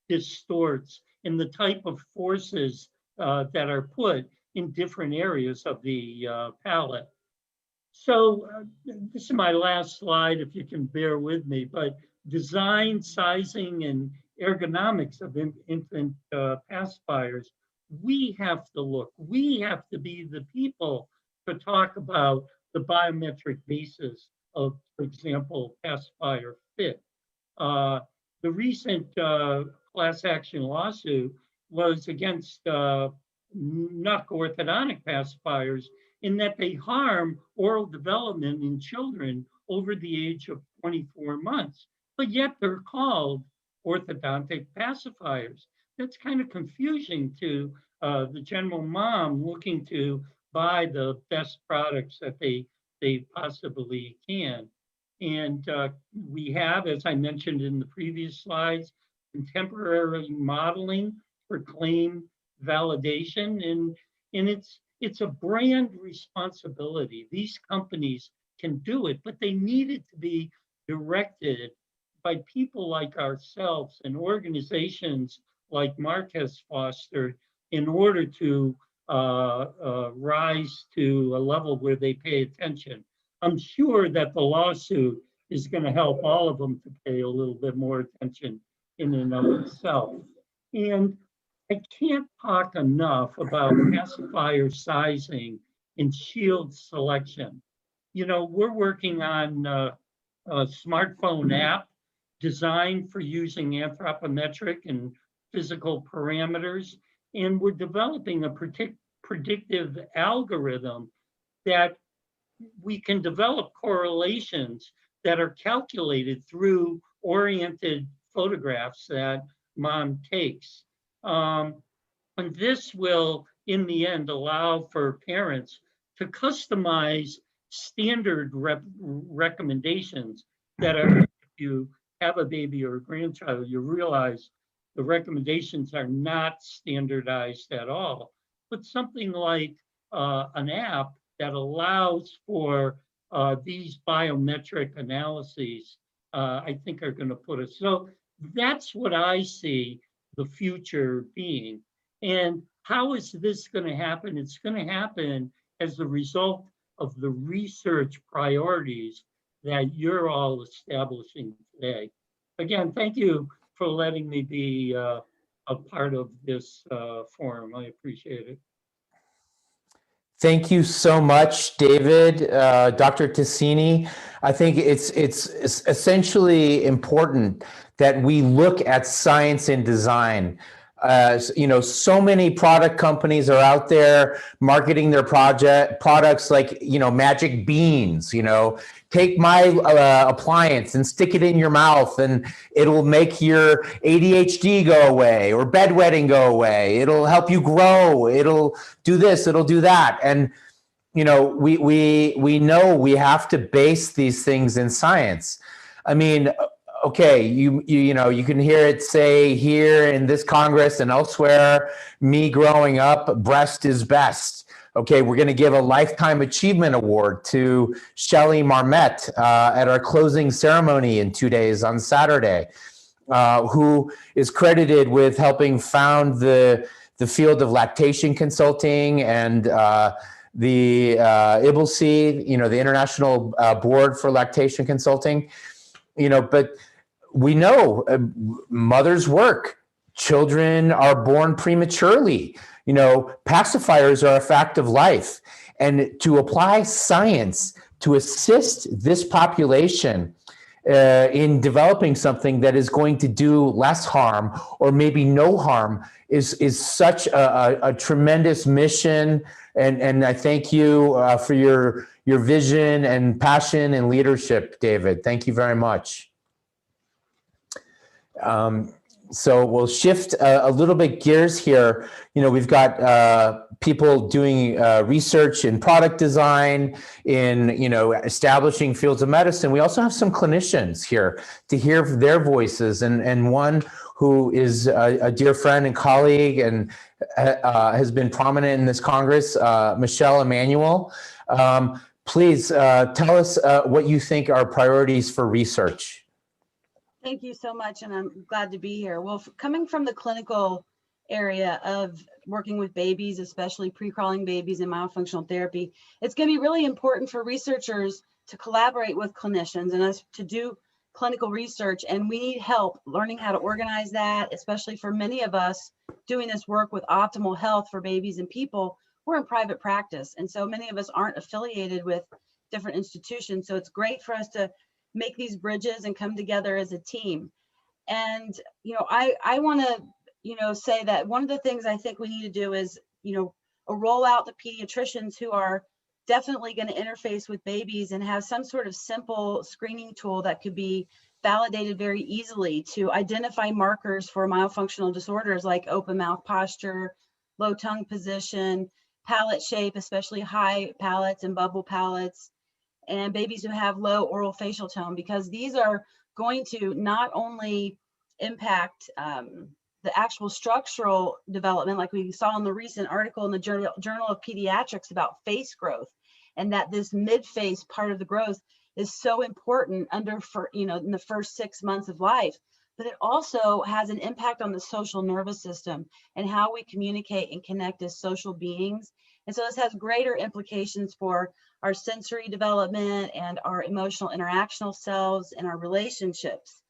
distorts, and the type of forces that are put in different areas of the palate. So this is my last slide, if you can bear with me, but design, sizing, and ergonomics of infant pacifiers, we have to look, we have to be the people to talk about the biometric basis of, for example, pacifier fit. The recent class action lawsuit was against NUC orthodontic pacifiers in that they harm oral development in children over the age of 24 months, but yet they're called orthodontic pacifiers. That's kind of confusing to the general mom looking to buy the best products that they possibly can. And we have, as I mentioned in the previous slides, contemporary modeling for claim validation, and it's a brand responsibility. These companies can do it, but they need it to be directed by people like ourselves and organizations like Mark has fostered in order to rise to a level where they pay attention. I'm sure that the lawsuit is going to help all of them to pay a little bit more attention in and of itself. And I can't talk enough about pacifier sizing and shield selection. You know, we're working on a smartphone app designed for using anthropometric and physical parameters. And we're developing a predictive algorithm that we can develop correlations that are calculated through oriented photographs that mom takes. And this will, in the end, allow for parents to customize standard recommendations that are, if you have a baby or a grandchild, you realize the recommendations are not standardized at all. But something like an app that allows for these biometric analyses, I think are going to put us. So that's what I see the future being. And how is this going to happen? It's going to happen as a result of the research priorities that you're all establishing today. Again, thank you for letting me be a part of this forum. I appreciate it. Thank you so much, David, Dr. Tassini. I think it's essentially important that we look at science and design. You know, so many product companies are out there marketing their products like, you know, magic beans. You know, take my appliance and stick it in your mouth and it'll make your ADHD go away or bedwetting go away. It'll help you grow. It'll do this, it'll do that. And, you know, we know we have to base these things in science. I mean, okay, you know, you can hear it say here in this Congress and elsewhere, me growing up, breast is best. Okay, we're going to give a Lifetime Achievement Award to Shelley Marmette at our closing ceremony in 2 days on Saturday, who is credited with helping found the field of lactation consulting and the IBLC, the International Board for Lactation Consulting. But we know mothers work. Children are born prematurely. Pacifiers are a fact of life. And to apply science to assist this population in developing something that is going to do less harm or maybe no harm is such a tremendous mission. And I thank you for your vision and passion and leadership, David. Thank you very much. So we'll shift a little bit gears here. We've got people doing research in product design, in establishing fields of medicine. We also have some clinicians here to hear their voices, and one who is a dear friend and colleague and has been prominent in this Congress, Michelle Emanuel. Please tell us what you think are priorities for research. Thank you so much, and I'm glad to be here. Well, coming from the clinical area of working with babies, especially pre-crawling babies in myofunctional therapy, it's going to be really important for researchers to collaborate with clinicians and us to do clinical research, and we need help learning how to organize that, especially for many of us doing this work with optimal health for babies and people. We're in private practice, and so many of us aren't affiliated with different institutions, so it's great for us to make these bridges and come together as a team. And, I want to, say that one of the things I think we need to do is, roll out the pediatricians who are definitely going to interface with babies and have some sort of simple screening tool that could be validated very easily to identify markers for myofunctional disorders like open mouth posture, low tongue position, palate shape, especially high palates and bubble palates, and babies who have low orofacial tone, because these are going to not only impact the actual structural development, like we saw in the recent article in the Journal of Pediatrics about face growth, and that this mid-face part of the growth is so important in the first 6 months of life, but it also has an impact on the social nervous system and how we communicate and connect as social beings. And so this has greater implications for our sensory development and our emotional interactional selves and our relationships.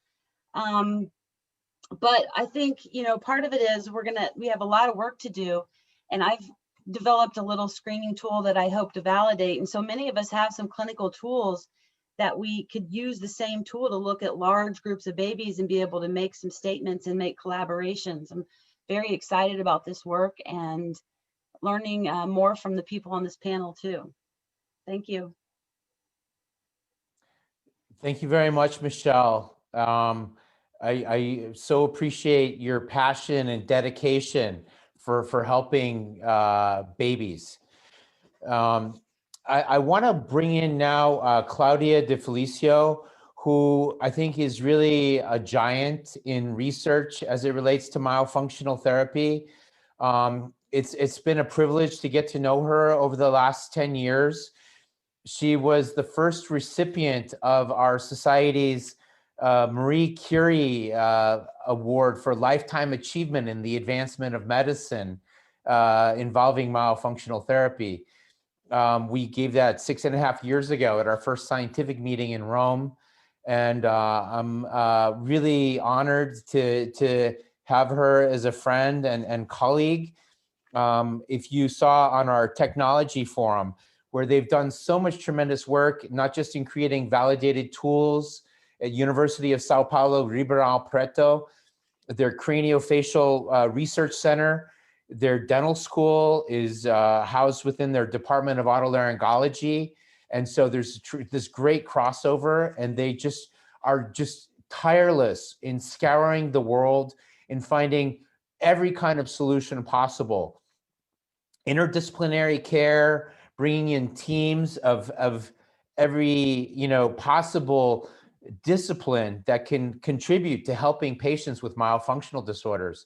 But I think, part of it is we have a lot of work to do, and I've developed a little screening tool that I hope to validate. And so many of us have some clinical tools that we could use the same tool to look at large groups of babies and be able to make some statements and make collaborations. I'm very excited about this work and learning more from the people on this panel too. Thank you. Thank you very much, Michelle. I so appreciate your passion and dedication for helping babies. I want to bring in now Claudia De Felicio, who I think is really a giant in research as it relates to myofunctional therapy. It's been a privilege to get to know her over the last 10 years. She was the first recipient of our society's Marie Curie Award for Lifetime Achievement in the Advancement of Medicine involving myofunctional therapy. We gave that 6.5 years ago at our first scientific meeting in Rome. And I'm really honored to have her as a friend and colleague. If you saw on our technology forum, where they've done so much tremendous work, not just in creating validated tools at University of Sao Paulo, Ribeirão Preto, their craniofacial research center, their dental school is housed within their Department of Otolaryngology. And so there's this great crossover, and they are tireless in scouring the world and finding every kind of solution possible. Interdisciplinary care, bringing in teams of every possible discipline that can contribute to helping patients with myofunctional disorders.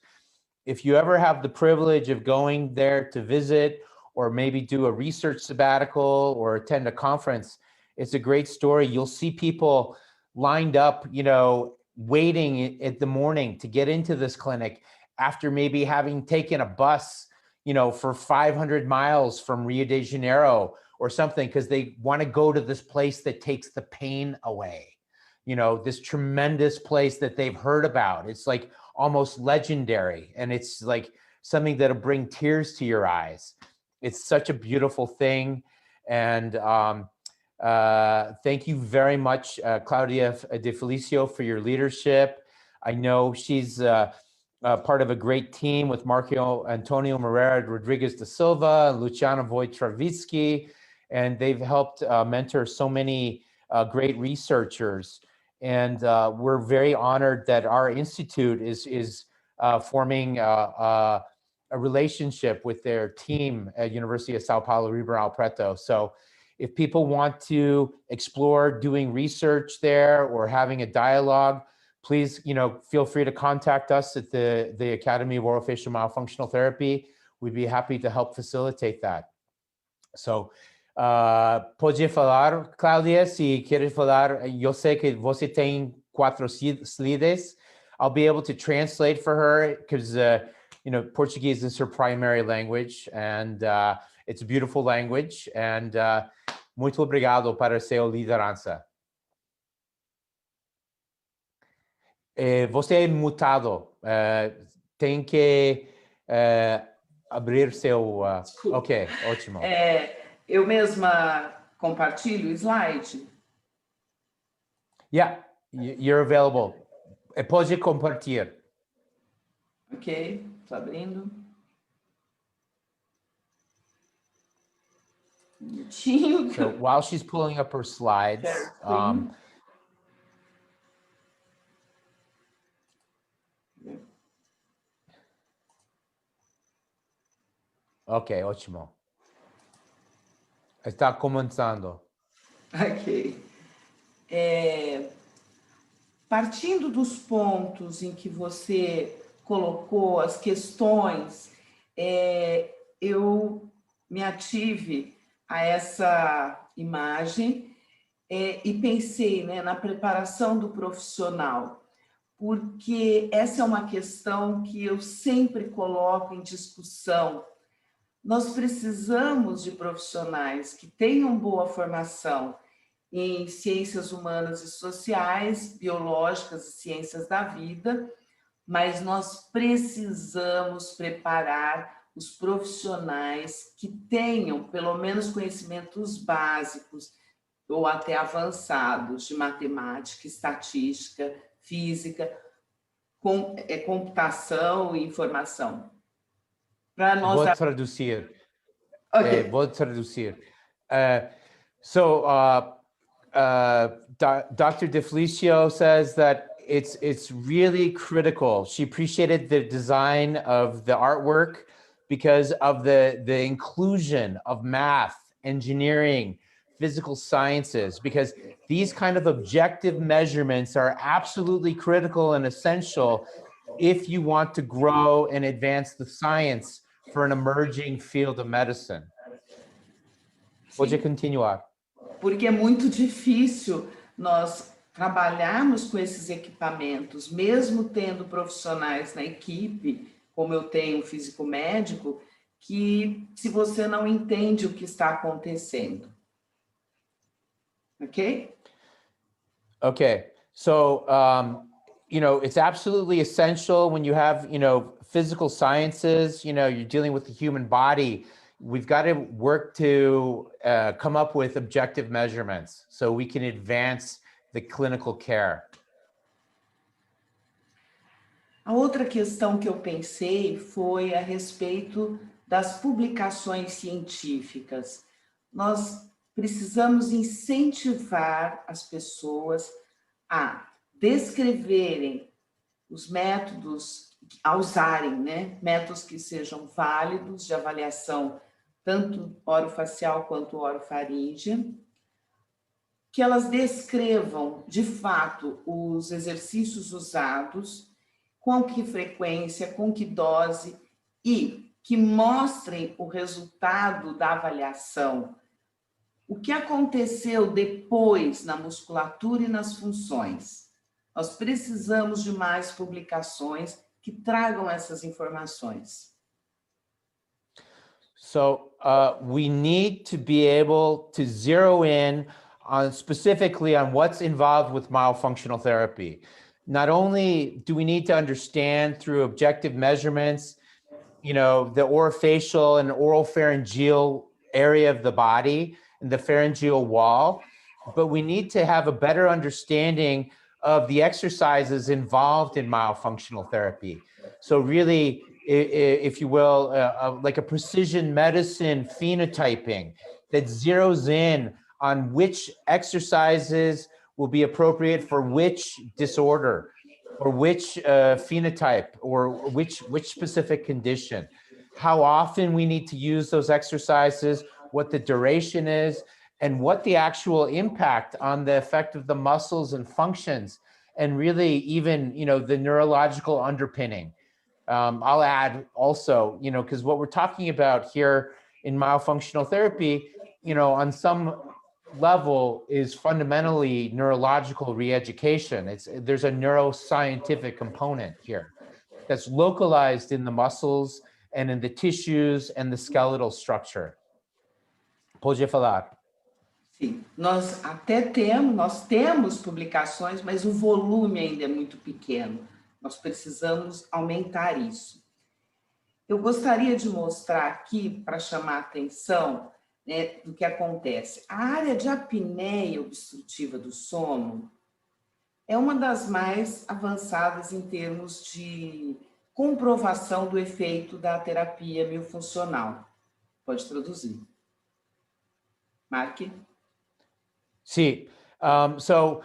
If you ever have the privilege of going there to visit or maybe do a research sabbatical or attend a conference, it's a great story. You'll see people lined up, you know, waiting at the morning to get into this clinic after maybe having taken a bus, you know, for 500 miles from Rio de Janeiro or something, because they want to go to this place that takes the pain away. You know, this tremendous place that they've heard about. It's like almost legendary, and it's like something that'll bring tears to your eyes. It's such a beautiful thing. And thank you very much, Claudia De Felicio, for your leadership. I know she's part of a great team with Marco Antonio Moreira Rodriguez da Silva, Luciano Wojtrawicki, and they've helped mentor so many great researchers. And we're very honored that our institute is forming a relationship with their team at University of Sao Paulo, Ribeirão Preto. So if people want to explore doing research there or having a dialogue, please, you know, feel free to contact us at the Academy of Orofacial Myofunctional Therapy. We'd be happy to help facilitate that. So, pode falar, Cláudia, se querer falar. Eu sei que você tem 4 slides. I'll be able to translate for her because, you know, Portuguese is her primary language, and it's a beautiful language. And muito obrigado para sua liderança. Você é mutado. Tem que abrir seu... Ok, ótimo. Eu mesma compartilho o slide? Yeah, you're available. Pode compartilhar. Ok, estou abrindo. Minutinho. So while she's pulling up her slides, ok, ótimo. Está começando. Ok. Partindo dos pontos em que você colocou as questões, eu me ative a essa imagem e pensei, né, na preparação do profissional, porque essa é uma questão que eu sempre coloco em discussão. Nós precisamos de profissionais que tenham boa formação em ciências humanas e sociais, biológicas e ciências da vida, mas nós precisamos preparar os profissionais que tenham pelo menos conhecimentos básicos ou até avançados de matemática, estatística, física, computação e informação. Vou traduzir. Okay. Vou traduzir. Dr. De Felicio says that it's really critical. She appreciated the design of the artwork because of the inclusion of math, engineering, physical sciences, because these kind of objective measurements are absolutely critical and essential if you want to grow and advance the science for an emerging field of medicine. Pode continuar. Porque é muito difícil nós trabalharmos com esses equipamentos, mesmo tendo profissionais na equipe, como eu tenho um físico médico, que se você não entende o que está acontecendo. Okay? Okay. So, you know, it's absolutely essential when you have, you know, physical sciences, you know, you're dealing with the human body. We've got to work to come up with objective measurements so we can advance the clinical care. A outra questão que eu pensei foi a respeito das publicações científicas. Nós precisamos incentivar as pessoas a descreverem os métodos, a usarem, né, métodos que sejam válidos de avaliação, tanto orofacial quanto orofaríngea, que elas descrevam, de fato, os exercícios usados, com que frequência, com que dose e que mostrem o resultado da avaliação. O que aconteceu depois na musculatura e nas funções? Nós precisamos de mais publicações que tragam essas informações. So we need to be able to zero in on specifically on what's involved with myofunctional therapy. Not only do we need to understand through objective measurements, you know, the orofacial and oropharyngeal area of the body and the pharyngeal wall, but we need to have a better understanding of the exercises involved in myofunctional therapy. So really, if you will, like a precision medicine phenotyping that zeroes in on which exercises will be appropriate for which disorder or which phenotype or which specific condition, how often we need to use those exercises, what the duration is, and what the actual impact on the effect of the muscles and functions, and really even, you know, the neurological underpinning. I'll add also, you know, because what we're talking about here in myofunctional therapy, you know, on some level is fundamentally neurological re-education. There's a neuroscientific component here that's localized in the muscles and in the tissues and the skeletal structure. Pode falar. Sim, nós temos publicações, mas o volume ainda é muito pequeno. Nós precisamos aumentar isso. Eu gostaria de mostrar aqui, para chamar a atenção, né, do que acontece. A área de apneia obstrutiva do sono é uma das mais avançadas em termos de comprovação do efeito da terapia miofuncional. Pode traduzir. Mark? See, so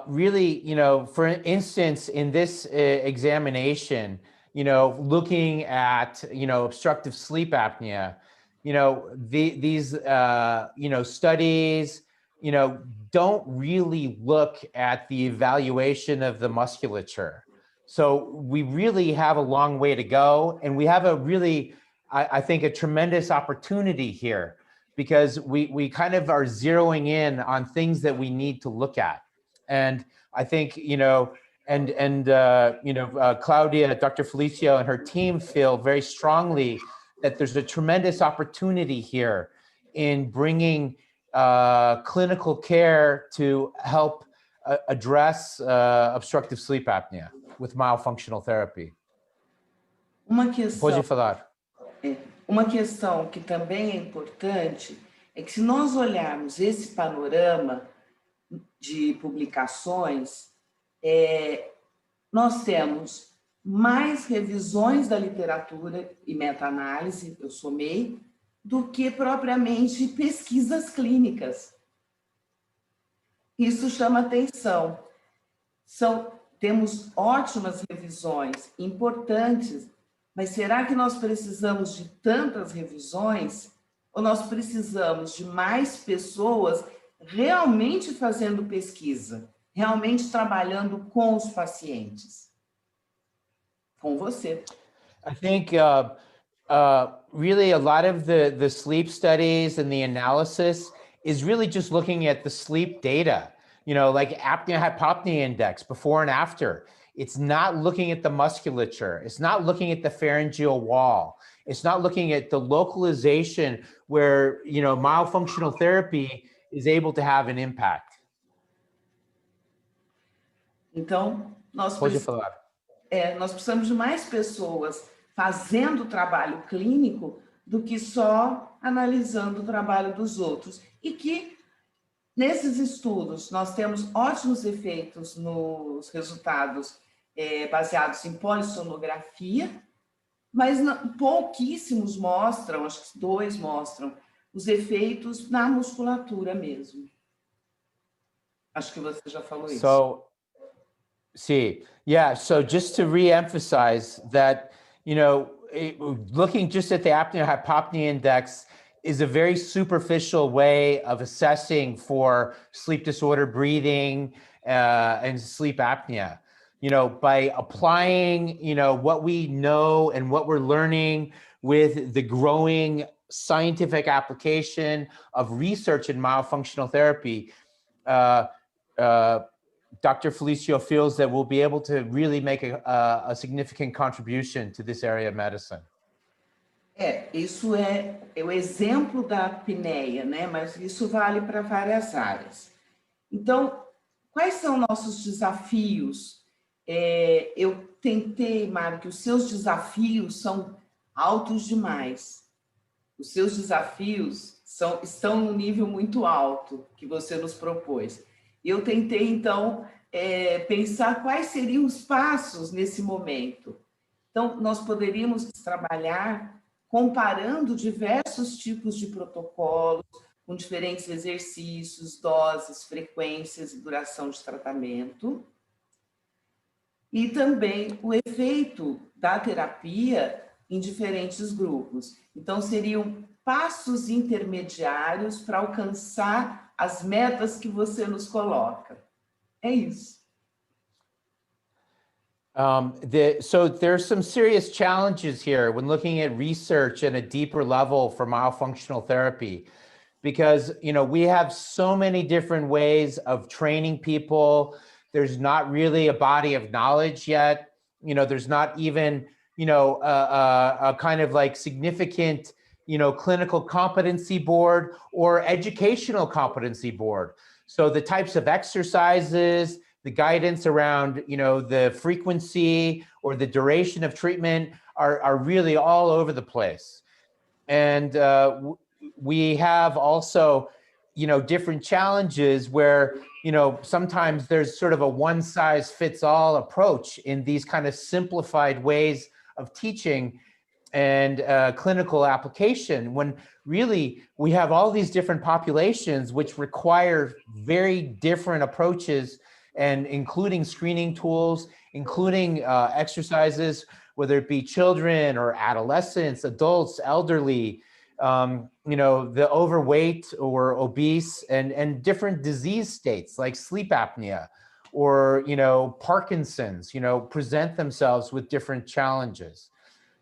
really, you know, for instance, in this examination, you know, looking at, you know, obstructive sleep apnea, you know, these, you know, studies, you know, don't really look at the evaluation of the musculature. So we really have a long way to go, and we have a really, I think, a tremendous opportunity here, because we kind of are zeroing in on things that we need to look at. And I think, you know, you know, Claudia, Dr. Felicio and her team feel very strongly that there's a tremendous opportunity here in bringing clinical care to help address obstructive sleep apnea with myofunctional therapy. Pode falar. Uma questão que também é importante é que, se nós olharmos esse panorama de publicações, nós temos mais revisões da literatura e meta-análise, eu somei, do que propriamente pesquisas clínicas. Isso chama atenção. Temos ótimas revisões, importantes, mas será que nós precisamos de tantas revisões? Ou nós precisamos de mais pessoas realmente fazendo pesquisa, realmente trabalhando com os pacientes? Com você. I think really a lot of the sleep studies and the analysis is really just looking at the sleep data, you know, like apnea-hypopnea index before and after. It's not looking at the musculature. It's not looking at the pharyngeal wall. It's not looking at the localization where, you know, myofunctional therapy is able to have an impact. Então, nós precisamos de mais pessoas fazendo o trabalho clínico do que só analisando o trabalho dos outros. E que, nesses estudos, nós temos ótimos efeitos nos resultados baseados em polissonografia, mas pouquíssimos mostram, acho que 2 mostram, os efeitos na musculatura mesmo. Acho que você já falou isso. So just to re-emphasize that, you know, looking just at the apnea-hypopnea index is a very superficial way of assessing for sleep disorder breathing and sleep apnea. You know, by applying, you know, what we know and what we're learning with the growing scientific application of research in myofunctional therapy, Dr. Felicio feels that we'll be able to really make a significant contribution to this area of medicine. Isso é o exemplo da apneia, né? Mas isso vale para várias áreas. Então, quais são nossos desafios? Eu tentei, Mário, que os seus desafios são altos demais. Os seus desafios estão num nível muito alto que você nos propôs. Eu tentei, então, pensar quais seriam os passos nesse momento. Então, nós poderíamos trabalhar comparando diversos tipos de protocolos, com diferentes exercícios, doses, frequências e duração de tratamento. E também o efeito da terapia em diferentes grupos. Então, seriam passos intermediários para alcançar as metas que você nos coloca. É isso. So there's some serious challenges here when looking at research at a deeper level for myofunctional therapy, because, you know, we have so many different ways of training people. There's not really a body of knowledge yet. You know, there's not even, you know, a kind of like significant, you know, clinical competency board or educational competency board. So the types of exercises, the guidance around, you know, the frequency or the duration of treatment are really all over the place. And we have also, you know, different challenges where, you know, sometimes there's sort of a one size fits all approach in these kind of simplified ways of teaching and clinical application, when really we have all these different populations which require very different approaches, and including screening tools, including exercises, whether it be children or adolescents, adults, elderly, you know, the overweight or obese, and different disease states like sleep apnea or, you know, Parkinson's, you know, present themselves with different challenges.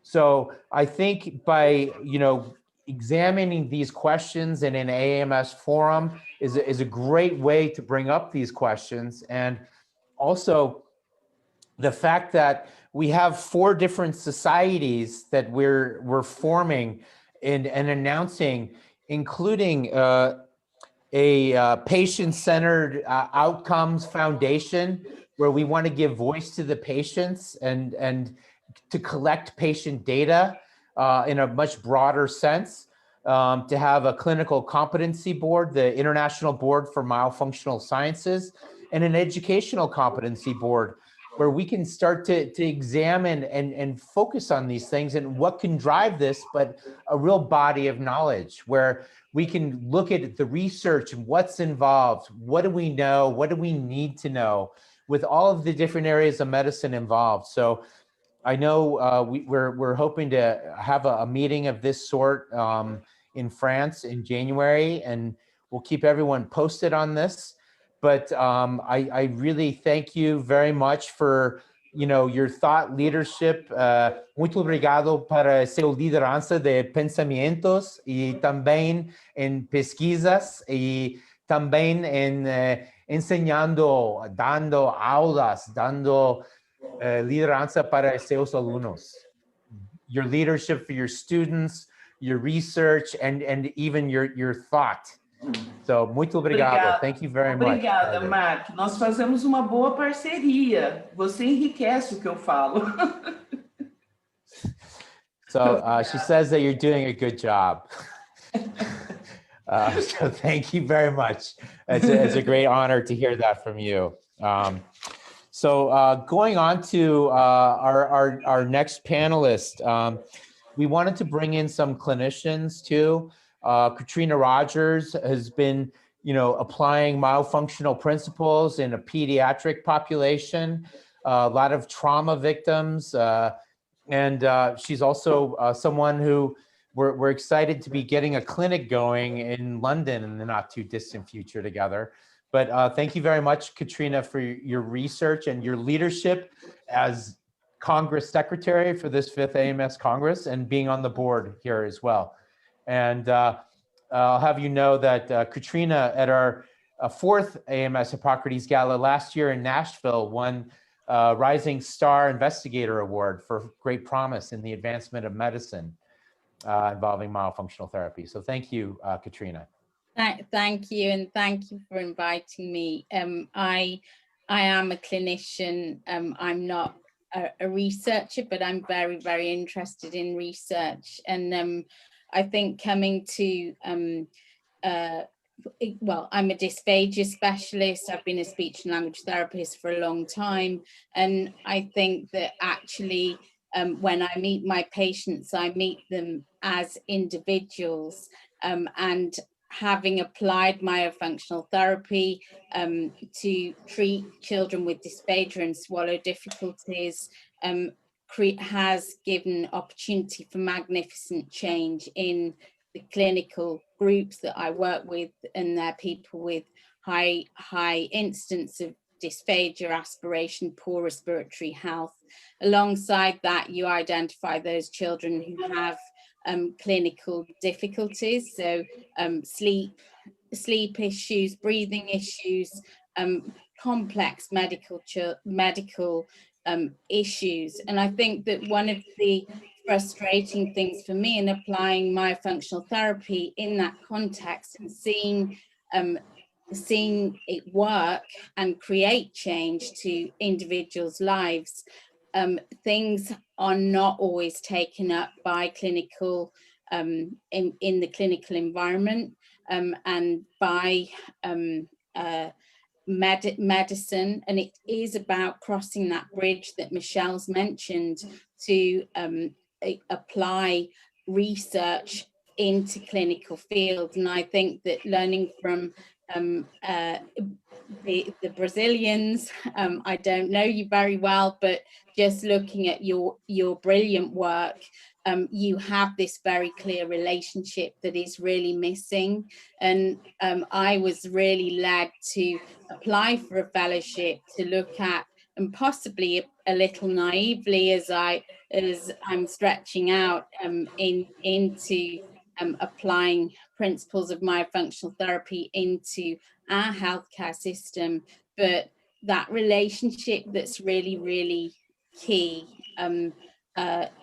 So I think by, you know, examining these questions in an AMS forum is a great way to bring up these questions. And also the fact that we have 4 different societies that we're forming and announcing, including a patient-centered outcomes foundation, where we want to give voice to the patients and to collect patient data in a much broader sense, to have a clinical competency board, the International Board for Myofunctional Sciences, and an educational competency board, where we can start to examine and focus on these things and what can drive this, but a real body of knowledge where we can look at the research and what's involved, what do we know, what do we need to know, with all of the different areas of medicine involved. So I know we're hoping to have a meeting of this sort in France in January, and we'll keep everyone posted on this. But I really thank you very much for, you know, your thought leadership. Muito obrigado para seu liderança de pensamientos y también en pesquisas y también en enseñando, dando aulas, dando liderança para seus alunos. Your leadership for your students, your research, and even your thought. So, muito obrigado. Obrigada. Thank you very much. Obrigada, Mark. Nós fazemos uma boa parceria. Você enriquece o que eu falo. So she says that you're doing a good job. So thank you very much. It's a great honor to hear that from you. So going on to our next panelist, we wanted to bring in some clinicians too. Katrina Rogers has been, you know, applying myofunctional principles in a pediatric population, a lot of trauma victims, and she's also someone who we're excited to be getting a clinic going in London in the not too distant future together. But thank you very much, Katrina, for your research and your leadership as Congress Secretary for this 5th AMS Congress and being on the board here as well. And I'll have you know that Katrina at our 4th AMS Hippocrates Gala last year in Nashville won Rising Star Investigator Award for great promise in the advancement of medicine involving myofunctional therapy. So thank you, Katrina. Thank you, and thank you for inviting me. I am a clinician. I'm not a researcher, but I'm very, very interested in research. And I think coming to, well, I'm a dysphagia specialist. I've been a speech and language therapist for a long time. And I think that actually, when I meet my patients, I meet them as individuals, and having applied myofunctional therapy to treat children with dysphagia and swallow difficulties, has given opportunity for magnificent change in the clinical groups that I work with, and they're people with high incidence of dysphagia, aspiration, poor respiratory health. Alongside that, you identify those children who have clinical difficulties, so sleep issues, breathing issues, complex medical issues. And I think that one of the frustrating things for me in applying myofunctional therapy in that context and seeing it work and create change to individuals' lives, things are not always taken up by clinical in the clinical environment, and by medicine. And it is about crossing that bridge that Michelle's mentioned to apply research into clinical fields. And I think that learning from the Brazilians, I don't know you very well, but just looking at your brilliant work, you have this very clear relationship that is really missing. And I was really led to apply for a fellowship to look at, and possibly a little naively as I'm stretching out into applying principles of myofunctional therapy into our healthcare system. But that relationship that's really, really key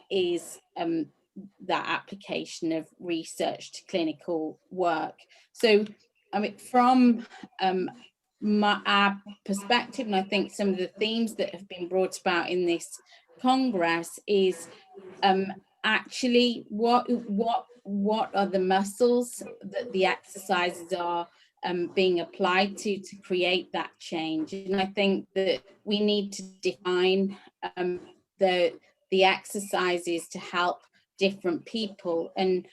is that application of research to clinical work. So, I mean, from our perspective, and I think some of the themes that have been brought about in this Congress is actually what are the muscles that the exercises are being applied to create that change. And I think that we need to define the exercises to help different people, and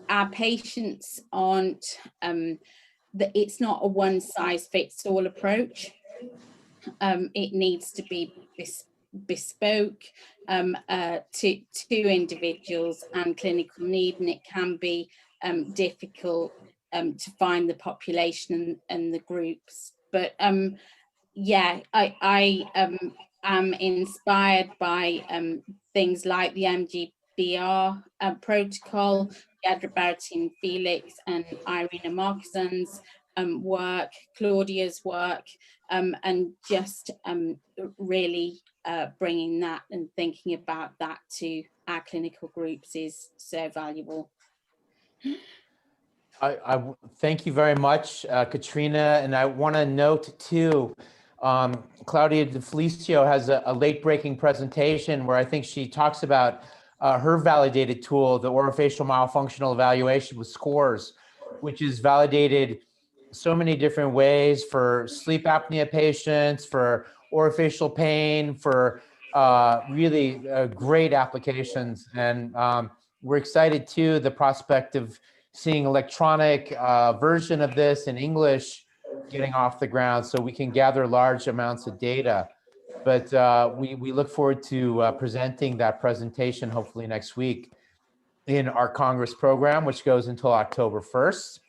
our patients aren't it's not a one-size-fits-all approach. It needs to be bespoke to individuals and clinical need, and it can be difficult to find the population and the groups. But yeah, I am inspired by things like the MGBR protocol, Bertin Felix and Irina Markeson's work, Claudia's work, and just really bringing that and thinking about that to our clinical groups is so valuable. I thank you very much, Katrina. And I want to note too, Claudia De Felicio has a late-breaking presentation where I think she talks about her validated tool, the Orofacial Myofunctional Evaluation with scores, which is validated so many different ways for sleep apnea patients, for orofacial pain, for really great applications. And we're excited too, the prospect of seeing electronic version of this in English getting off the ground so we can gather large amounts of data. But we look forward to presenting that presentation hopefully next week in our Congress program, which goes until October 1st.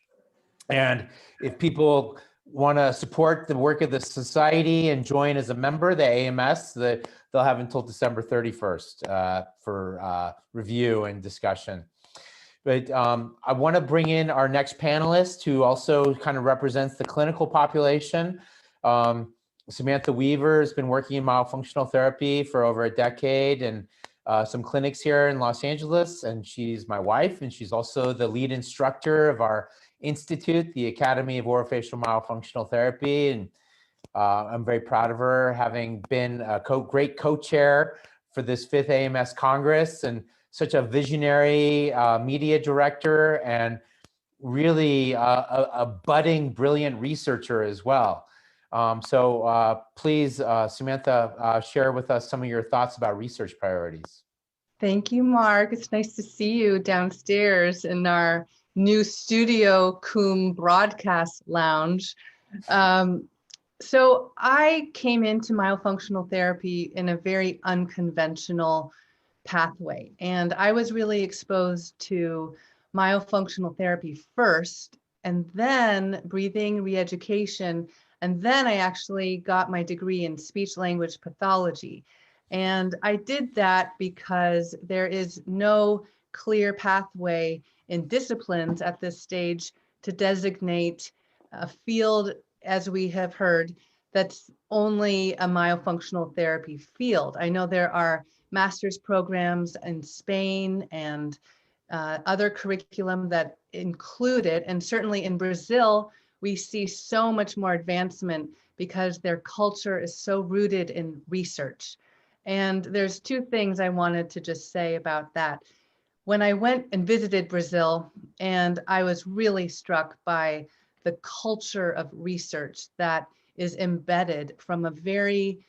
And if people want to support the work of the society and join as a member, the AMS, they'll have until December 31st for review and discussion. But I want to bring in our next panelist who also kind of represents the clinical population. Samantha Weaver has been working in myofunctional therapy for over a decade and some clinics here in Los Angeles, and she's my wife, and she's also the lead instructor of our institute, the Academy of Orofacial Myofunctional Therapy, and I'm very proud of her, having been a great co-chair for this 5th AMS Congress, and such a visionary media director, and really a budding, brilliant researcher as well. So please, Samantha, share with us some of your thoughts about research priorities. Thank you, Mark. It's nice to see you downstairs in our new Studio Coom broadcast lounge. So I came into myofunctional therapy in a very unconventional pathway, and I was really exposed to myofunctional therapy first, and then breathing re-education, and then I actually got my degree in speech language pathology. And I did that because there is no clear pathway in disciplines at this stage to designate a field, as we have heard, that's only a myofunctional therapy field. I know there are master's programs in Spain and other curriculum that include it. And certainly in Brazil, we see so much more advancement because their culture is so rooted in research. And there's two things I wanted to just say about that. When I went and visited Brazil, and I was really struck by the culture of research that is embedded from a very,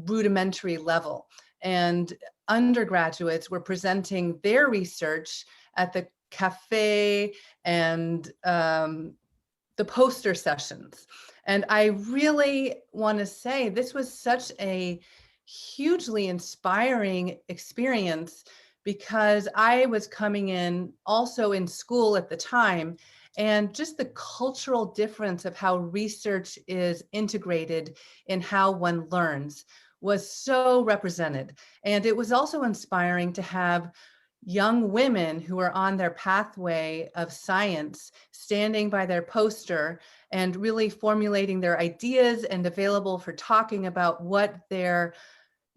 rudimentary level. And undergraduates were presenting their research at the cafe and the poster sessions. And I really want to say this was such a hugely inspiring experience, because I was coming in also in school at the time, and just the cultural difference of how research is integrated in how one learns was so represented. And it was also inspiring to have young women who are on their pathway of science standing by their poster and really formulating their ideas and available for talking about what their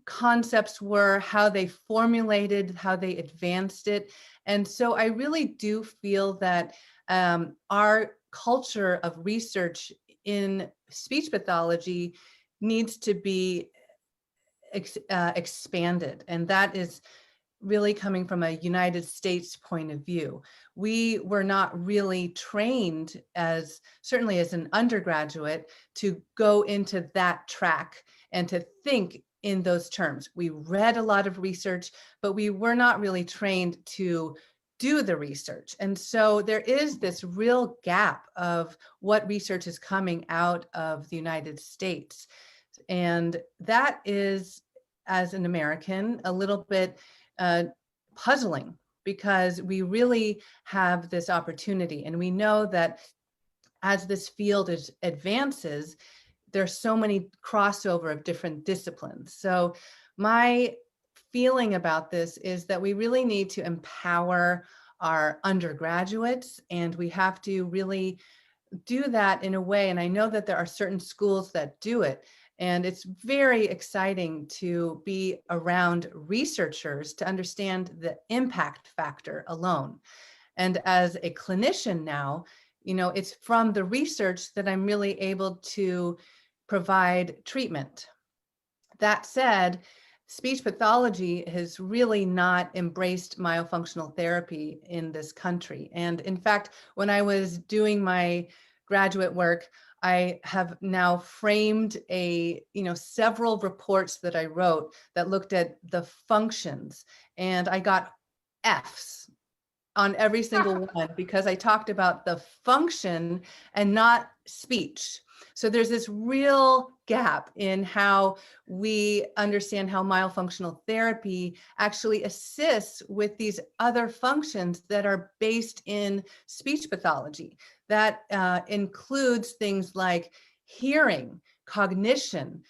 concepts were, how they formulated, how they advanced it. And so I really do feel that our culture of research in speech pathology needs to be expanded. And that is really coming from a United States point of view. We were not really trained, as certainly as an undergraduate, to go into that track and to think in those terms. We read a lot of research, but we were not really trained to do the research. And so there is this real gap of what research is coming out of the United States. And that is, as an American, a little bit puzzling, because we really have this opportunity. And we know that as this field advances, there's so many crossover of different disciplines. So my feeling about this is that we really need to empower our undergraduates, and we have to really do that in a way. And I know that there are certain schools that do it. And it's very exciting to be around researchers to understand the impact factor alone. And as a clinician now, it's from the research that I'm really able to provide treatment. That said, speech pathology has really not embraced myofunctional therapy in this country. And in fact, when I was doing my graduate work, I have now framed several reports that I wrote that looked at the functions, and I got Fs on every single one because I talked about the function and not speech. So there's this real gap in how we understand how myofunctional therapy actually assists with these other functions that are based in speech pathology. That includes things like hearing, cognition,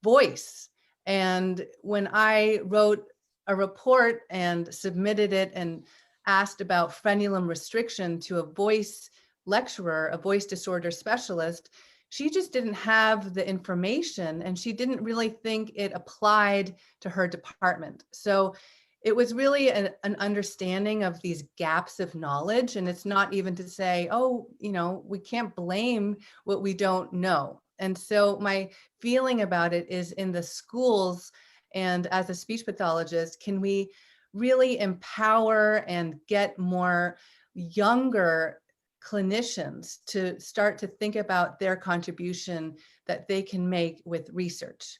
voice. And when I wrote a report and submitted it and asked about frenulum restriction to a voice lecturer, a voice disorder specialist, she just didn't have the information and she didn't really think it applied to her department. So it was really an understanding of these gaps of knowledge. And it's not even to say, oh, you know, we can't blame what we don't know. And so my feeling about it is in the schools, and as a speech pathologist, can we really empower and get more younger clinicians to start to think about their contribution that they can make with research.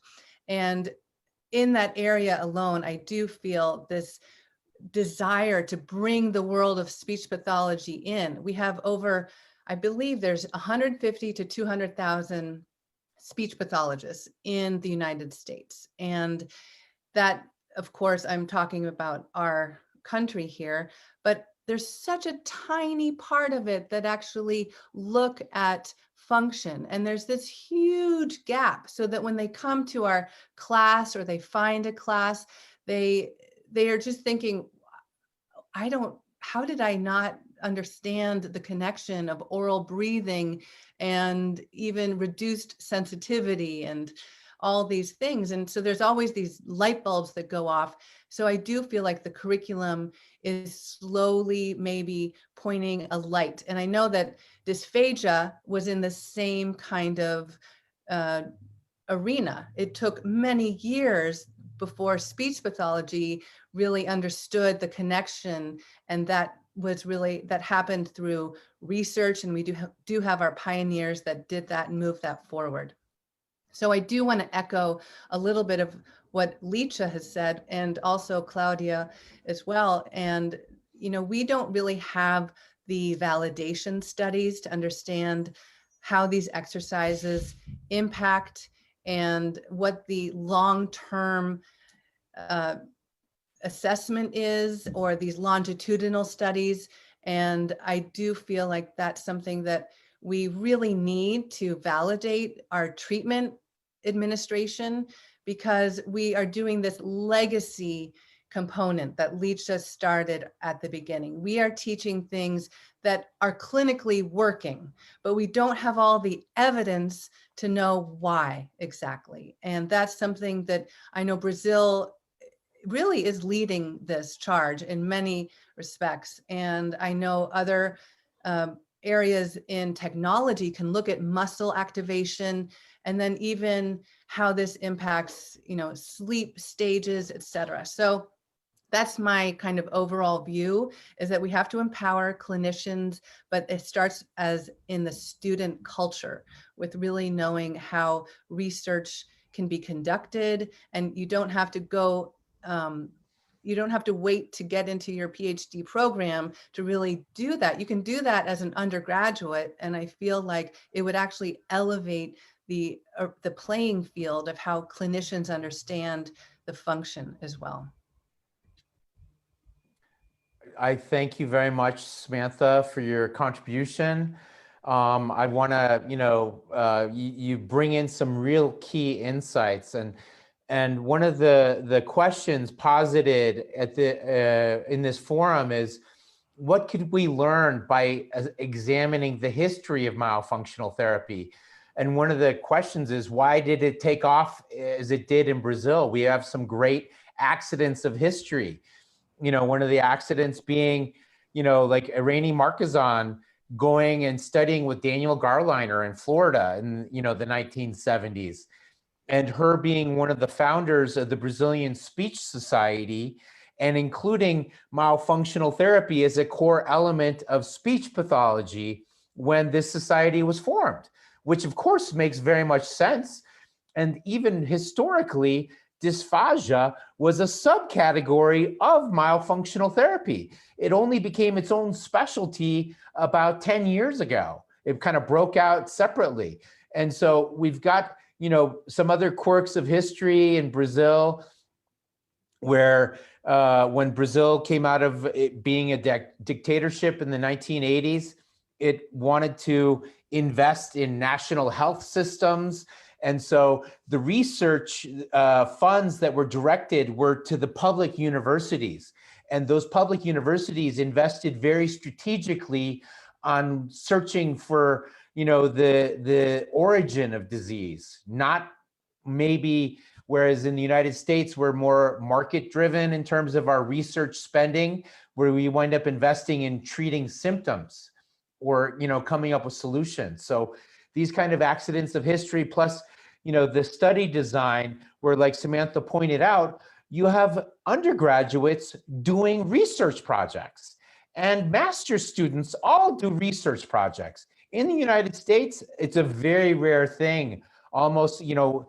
And in that area alone, I do feel this desire to bring the world of speech pathology in. We have over, I believe there's 150 to 200,000 speech pathologists in the United States. And that, of course, I'm talking about our country here, but there's such a tiny part of it that actually look at function. And there's this huge gap so that when they come to our class or they find a class, they are just thinking, how did I not understand the connection of oral breathing and even reduced sensitivity and all these things. And so there's always these light bulbs that go off. So I do feel like the curriculum is slowly maybe pointing a light. And I know that dysphagia was in the same kind of arena. It took many years before speech pathology really understood the connection, and that happened through research, and we do have our pioneers that did that and moved that forward. So I do want to echo a little bit of what Lecha has said, and also Claudia as well. And, you know, we don't really have the validation studies to understand how these exercises impact and what the long-term assessment is, or these longitudinal studies. And I do feel like that's something that we really need to validate our treatment administration, because we are doing this legacy component that Lecha started at the beginning. We are teaching things that are clinically working, but we don't have all the evidence to know why exactly. And that's something that I know Brazil really is leading this charge in many respects. And I know other areas in technology can look at muscle activation, and then even how this impacts, you know, sleep stages, et cetera. So that's my kind of overall view, is that we have to empower clinicians, but it starts as in the student culture with really knowing how research can be conducted. And you don't have to go, you don't have to wait to get into your PhD program to really do that. You can do that as an undergraduate. And I feel like it would actually elevate the playing field of how clinicians understand the function as well. I thank you very much, Samantha, for your contribution. I want to, you bring in some real key insights, and one of the questions posited at in this forum is, what could we learn by examining the history of myofunctional therapy? And one of the questions is, why did it take off as it did in Brazil? We have some great accidents of history. You know, one of the accidents being, like Irene Marquezon going and studying with Daniel Garliner in Florida in, the 1970s, and her being one of the founders of the Brazilian Speech Society, and including myofunctional therapy as a core element of speech pathology when this society was formed, which of course makes very much sense. And even historically, dysphagia was a subcategory of myofunctional therapy. It only became its own specialty about 10 years ago. It kind of broke out separately. And so we've got, some other quirks of history in Brazil, where when Brazil came out of it being a dictatorship in the 1980s, it wanted to invest in national health systems. And so the research funds that were directed were to the public universities. And those public universities invested very strategically on searching for, the origin of disease, not maybe, whereas in the United States, we're more market driven in terms of our research spending, where we wind up investing in treating symptoms or, coming up with solutions. So these kind of accidents of history, plus, the study design, where, like Samantha pointed out, you have undergraduates doing research projects, and master's students all do research projects. In the United States, it's a very rare thing. Almost, an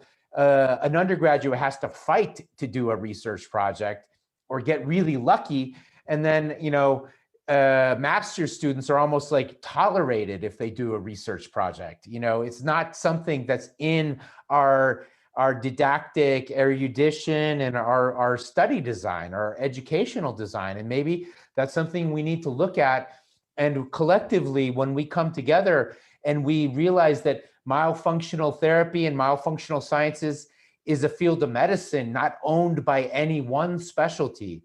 undergraduate has to fight to do a research project or get really lucky. And then, master's students are almost like tolerated if they do a research project. It's not something that's in our didactic erudition and our study design, our educational design. And maybe that's something we need to look at. And collectively, when we come together and we realize that myofunctional therapy and myofunctional sciences is a field of medicine not owned by any one specialty,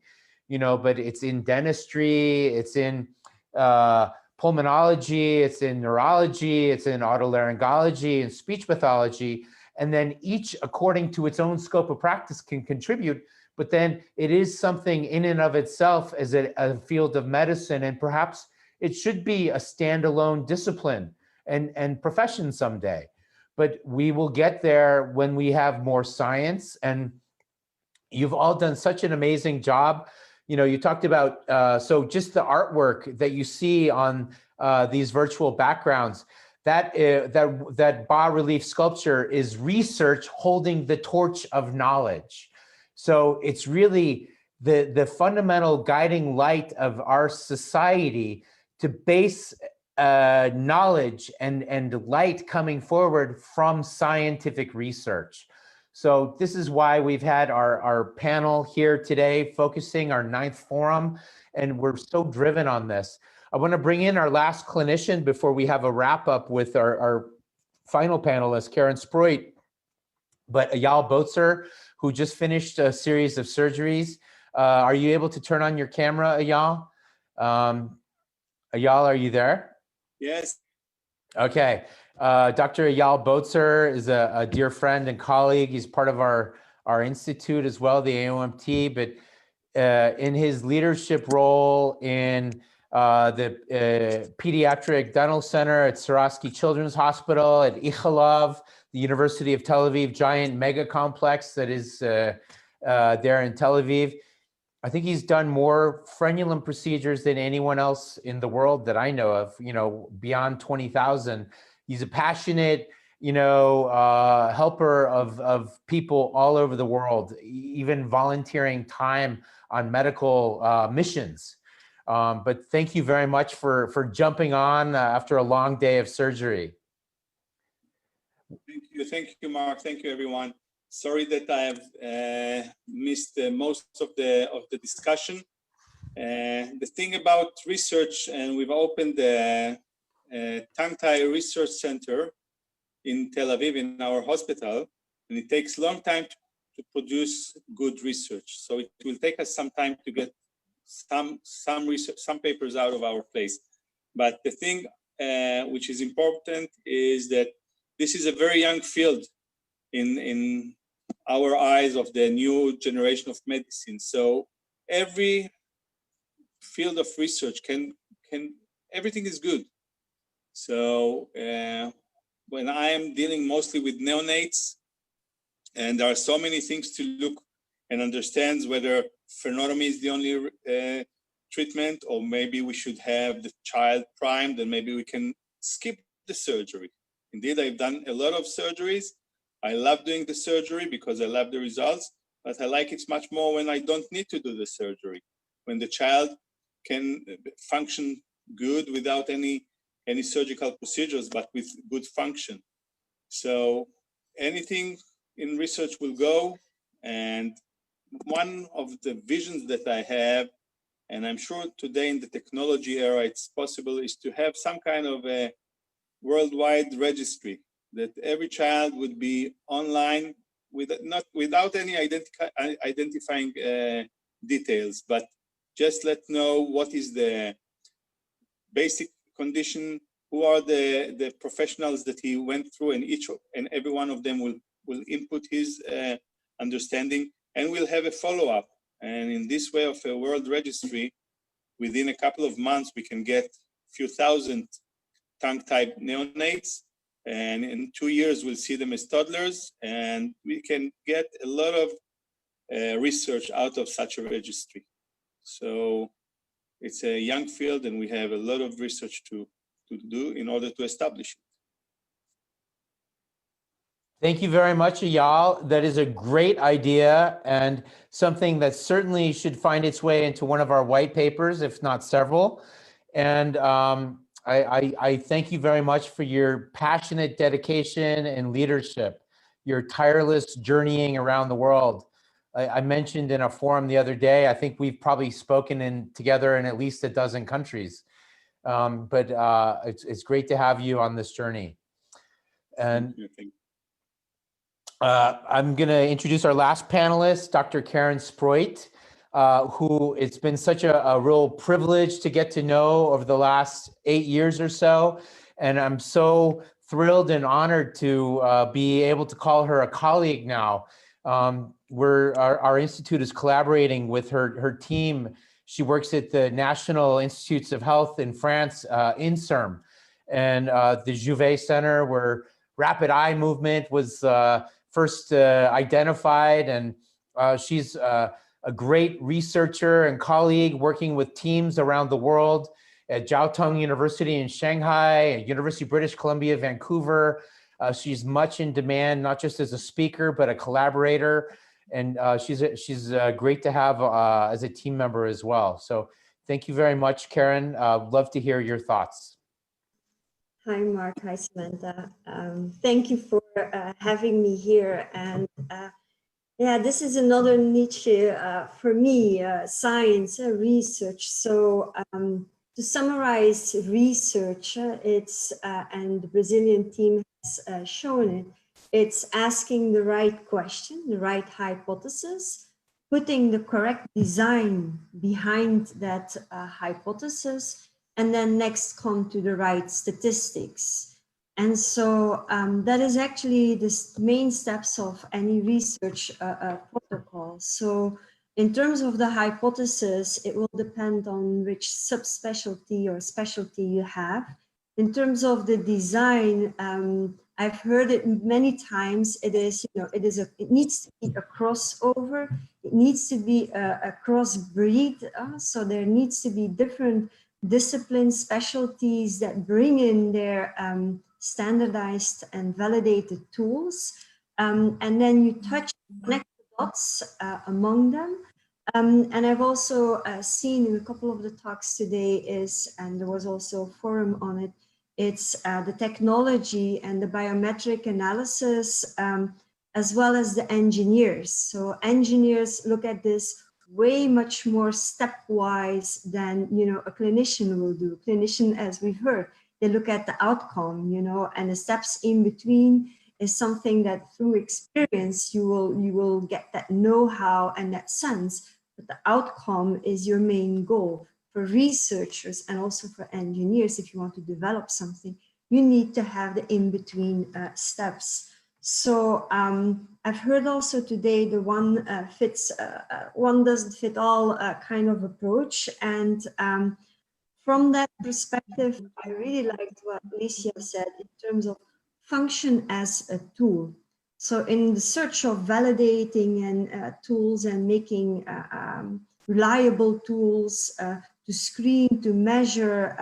but it's in dentistry, it's in pulmonology, it's in neurology, it's in otolaryngology and speech pathology. And then each, according to its own scope of practice, can contribute. But then it is something in and of itself as a field of medicine, and perhaps it should be a standalone discipline and profession someday. But we will get there when we have more science. And you've all done such an amazing job. You talked about, so just the artwork that you see on these virtual backgrounds, that bas-relief sculpture is research holding the torch of knowledge. So it's really the fundamental guiding light of our society to base knowledge and light coming forward from scientific research. So this is why we've had our panel here today, focusing our 9th forum, and we're so driven on this. I want to bring in our last clinician before we have a wrap up with our final panelist, Karen Sproit, but Eyal Botzer, who just finished a series of surgeries. Are you able to turn on your camera, Eyal? Eyal, are you there? Yes. Okay. Dr. Eyal Botzer is a dear friend and colleague. He's part of our institute as well, the AOMT, but in his leadership role in the Pediatric Dental Center at Sorovsky Children's Hospital, at Ichilov, the University of Tel Aviv giant mega complex that is there in Tel Aviv. I think he's done more frenulum procedures than anyone else in the world that I know of, beyond 20,000. He's a passionate, helper of people all over the world, even volunteering time on medical missions. But thank you very much for jumping on after a long day of surgery. Thank you, Mark. Thank you, everyone. Sorry that I have missed most of the discussion. The thing about research, and we've opened the tongue-tie research center in Tel Aviv in our hospital, and it takes a long time to produce good research. So it will take us some time to get some research, some papers out of our place. But the thing which is important is that this is a very young field in our eyes of the new generation of medicine. So every field of research everything is good. So when I am dealing mostly with neonates, and there are so many things to look and understand whether phrenotomy is the only treatment, or maybe we should have the child primed and maybe we can skip the surgery. Indeed, I've done a lot of surgeries. I love doing the surgery because I love the results, but I like it much more when I don't need to do the surgery, when the child can function good without any surgical procedures, but with good function. So anything in research will go. And one of the visions that I have, and I'm sure today in the technology era it's possible, is to have some kind of a worldwide registry that every child would be online without any identifying details, but just let know what is the basic condition, who are the professionals that he went through, and each and every one of them will input his understanding, and we'll have a follow-up. And in this way of a world registry, within a couple of months, we can get a few thousand tongue-tied neonates, and in 2 years, we'll see them as toddlers, and we can get a lot of research out of such a registry. So it's a young field, and we have a lot of research to do in order to establish it. Thank you very much, Eyal. That is a great idea and something that certainly should find its way into one of our white papers, if not several. And I thank you very much for your passionate dedication and leadership, your tireless journeying around the world. I mentioned in a forum the other day, I think we've probably spoken together in at least a dozen countries. But it's great to have you on this journey. And I'm going to introduce our last panelist, Dr. Karen Sproit, who it's been such a real privilege to get to know over the last 8 years or so. And I'm so thrilled and honored to be able to call her a colleague now. Our institute is collaborating with her team. She works at the National Institutes of Health in France, INSERM, and the Jouvet Center, where rapid eye movement was first identified. And she's a great researcher and colleague working with teams around the world at Jiao Tong University in Shanghai, at University of British Columbia, Vancouver. She's much in demand, not just as a speaker, but a collaborator. And she's great to have as a team member as well. So thank you very much, Karen. Love to hear your thoughts. Hi, Mark. Hi, Samantha. Thank you for having me here. And yeah, this is another niche for me, science, research. So to summarize research, and the Brazilian team has shown it, it's asking the right question, the right hypothesis, putting the correct design behind that hypothesis, and then next come to the right statistics. And so that is actually the main steps of any research protocol. So in terms of the hypothesis, it will depend on which subspecialty or specialty you have. In terms of the design, I've heard it many times. It needs to be a crossover. It needs to be a crossbreed. So there needs to be different disciplines, specialties that bring in their standardized and validated tools. And then you connect the dots among them. And I've also seen in a couple of the talks today and there was also a forum on it, it's the technology and the biometric analysis, as well as the engineers. So engineers look at this way much more stepwise than a clinician will do. Clinician, as we've heard, they look at the outcome, and the steps in between is something that through experience you will get that know-how and that sense. But the outcome is your main goal. For researchers and also for engineers, if you want to develop something, you need to have the in-between steps. So I've heard also today the one doesn't fit all kind of approach. And from that perspective, I really liked what Alicia said in terms of function as a tool. So in the search of validating and tools and making reliable tools to screen, to measure,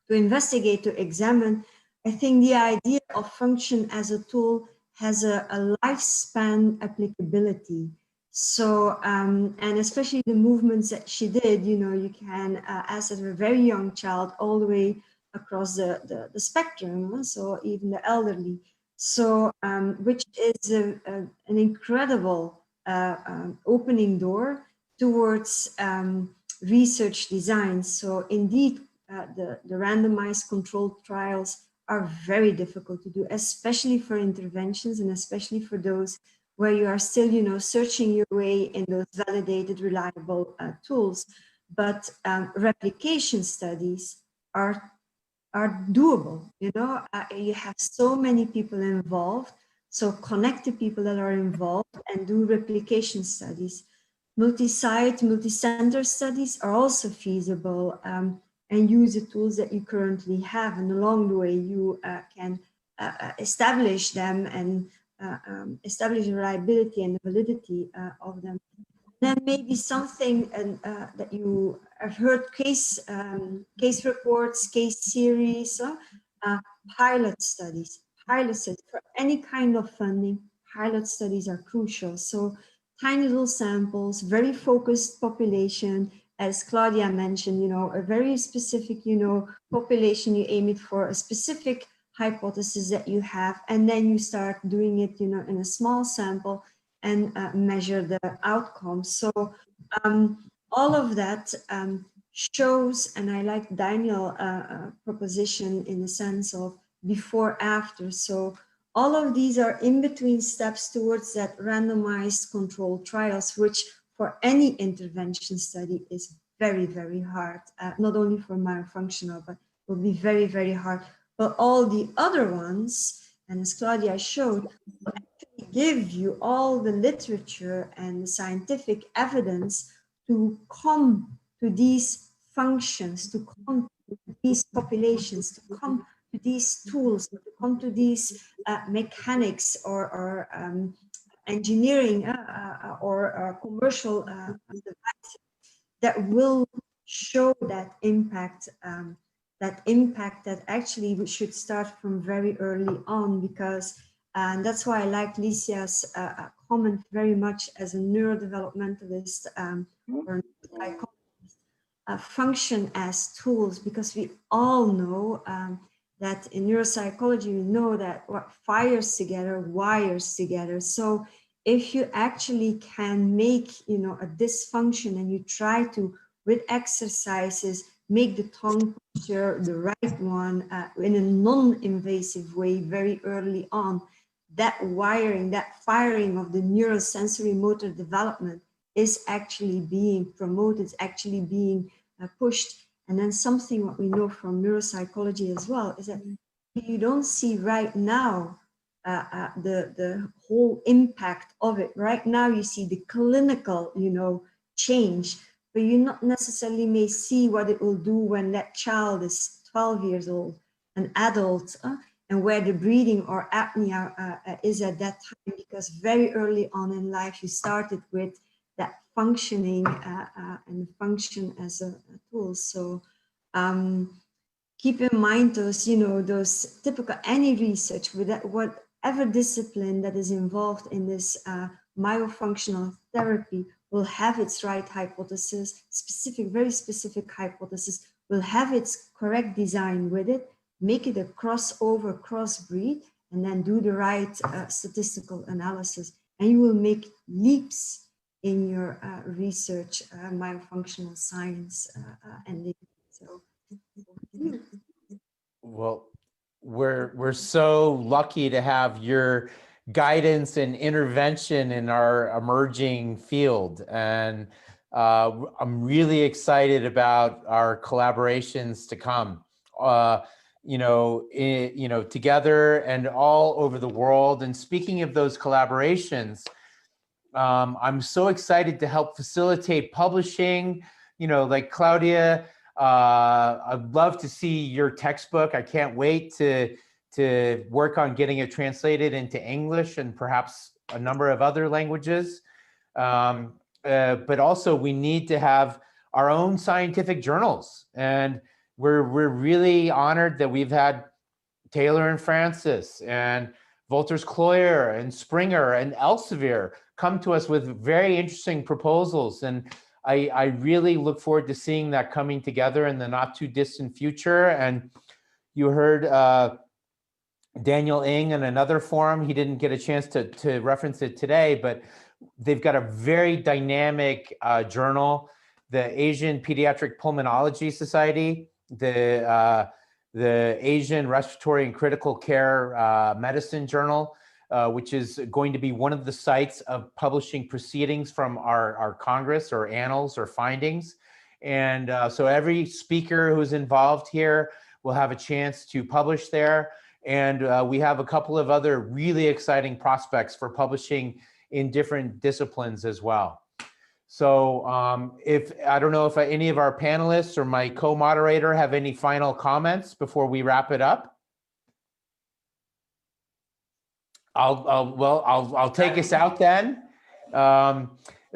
to investigate, to examine, I think the idea of function as a tool has a lifespan applicability. So, and especially the movements that she did, you can, as a very young child, all the way across the spectrum, so even the elderly. So, which is an incredible opening door towards research design. So indeed, the randomized controlled trials are very difficult to do, especially for interventions and especially for those where you are still, you know, searching your way in those validated, reliable tools. But replication studies are doable. You know, you have so many people involved, so connect the people that are involved and do replication studies. Multi-site, multi-center studies are also feasible, and use the tools that you currently have, and along the way you can establish them and establish the reliability and the validity of them. Then maybe something that you have heard, case reports, case series, pilot studies. Pilot studies for any kind of funding, pilot studies are crucial. So tiny little samples, very focused population, as Claudia mentioned, you know, a very specific, you know, population, you aim it for a specific hypothesis that you have, and then you start doing it, you know, in a small sample and measure the outcomes. So all of that shows, and I like Daniel's proposition in the sense of before, after. So all of these are in between steps towards that randomized controlled trials, which for any intervention study is very, very hard, not only for myofunctional, but will be very, very hard. But all the other ones, and as Claudia showed, will actually give you all the literature and the scientific evidence to come to these functions, to come to these populations, to come to these tools, to come to these mechanics or engineering or commercial devices that will show that impact. That actually we should start from very early on, because and that's why I like Licia's comment very much as a neurodevelopmentalist or psychologist, function as tools, because we all know that in neuropsychology, we know that what fires together wires together. So if you actually can make, you know, a dysfunction and you try to, with exercises, make the tongue posture the right one in a non-invasive way very early on, that wiring, that firing of the neurosensory motor development is actually being promoted, actually being pushed. And then something what we know from neuropsychology as well is that you don't see right now the whole impact of it. Right now you see the clinical, you know, change, but you not necessarily may see what it will do when that child is 12 years old, an adult, and where the breathing or apnea is at that time, because very early on in life you started with that functioning and function as a tool. So keep in mind those, you know, those typical, any research with that, whatever discipline that is involved in this myofunctional therapy will have its right hypothesis, specific, very specific hypothesis, will have its correct design with it, make it a crossover, crossbreed, and then do the right statistical analysis. And you will make leaps in your research, myofunctional science, and so. Well, we're so lucky to have your guidance and intervention in our emerging field, and I'm really excited about our collaborations to come. Together and all over the world. And speaking of those collaborations, I'm so excited to help facilitate publishing. You know, like Claudia, I'd love to see your textbook. I can't wait to work on getting it translated into English and perhaps a number of other languages. But also we need to have our own scientific journals. And we're really honored that we've had Taylor and Francis and Wolters Kluwer and Springer and Elsevier come to us with very interesting proposals. And I really look forward to seeing that coming together in the not too distant future. And you heard Daniel Ng in another forum. He didn't get a chance to reference it today, but they've got a very dynamic journal, the Asian Pediatric Pulmonology Society, the Asian Respiratory and Critical Care Medicine Journal, which is going to be one of the sites of publishing proceedings from our Congress or annals or findings. And so every speaker who's involved here will have a chance to publish there. And we have a couple of other really exciting prospects for publishing in different disciplines as well. So I don't know if any of our panelists or my co-moderator have any final comments before we wrap it up. I'll take us out then.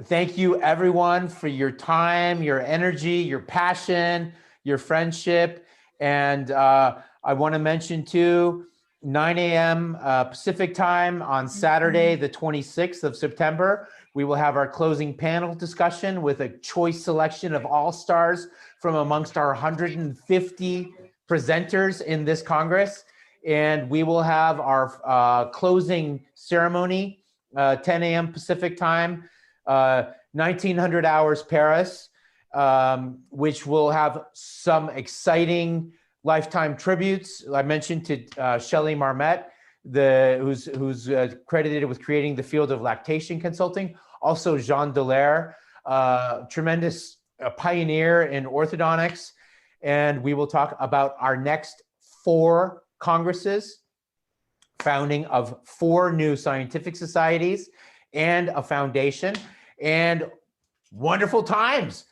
Thank you everyone for your time, your energy, your passion, your friendship. And I want to mention too, 9 a.m. Pacific time on Saturday, the 26th of September, we will have our closing panel discussion with a choice selection of all-stars from amongst our 150 presenters in this Congress. And we will have our closing ceremony, 10 a.m. Pacific time, 1900 hours Paris, which will have some exciting lifetime tributes. I mentioned to Shelley Marmette, who's credited with creating the field of lactation consulting. Also Jean Dallaire, tremendous pioneer in orthodontics. And we will talk about our next 4 congresses, founding of 4 new scientific societies and a foundation, and wonderful times.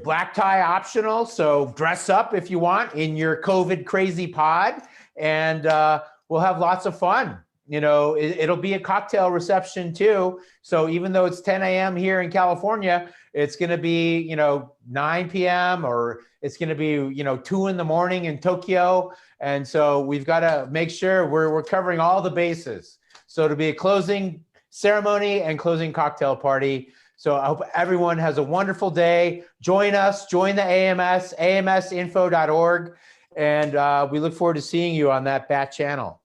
Black tie optional, so dress up if you want in your COVID crazy pod, and we'll have lots of fun. You know, it'll be a cocktail reception too. So even though it's 10 a.m. here in California, it's going to be, you know, 9 p.m. or it's going to be, you know, 2 in the morning in Tokyo. And so we've got to make sure we're covering all the bases. So it'll be a closing ceremony and closing cocktail party. So I hope everyone has a wonderful day. Join us, join the AMS, amsinfo.org. And we look forward to seeing you on that BAT channel.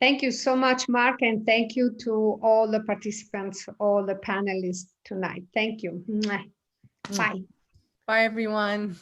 Thank you so much, Mark, and thank you to all the participants, all the panelists tonight. Thank you. Bye. Bye, everyone.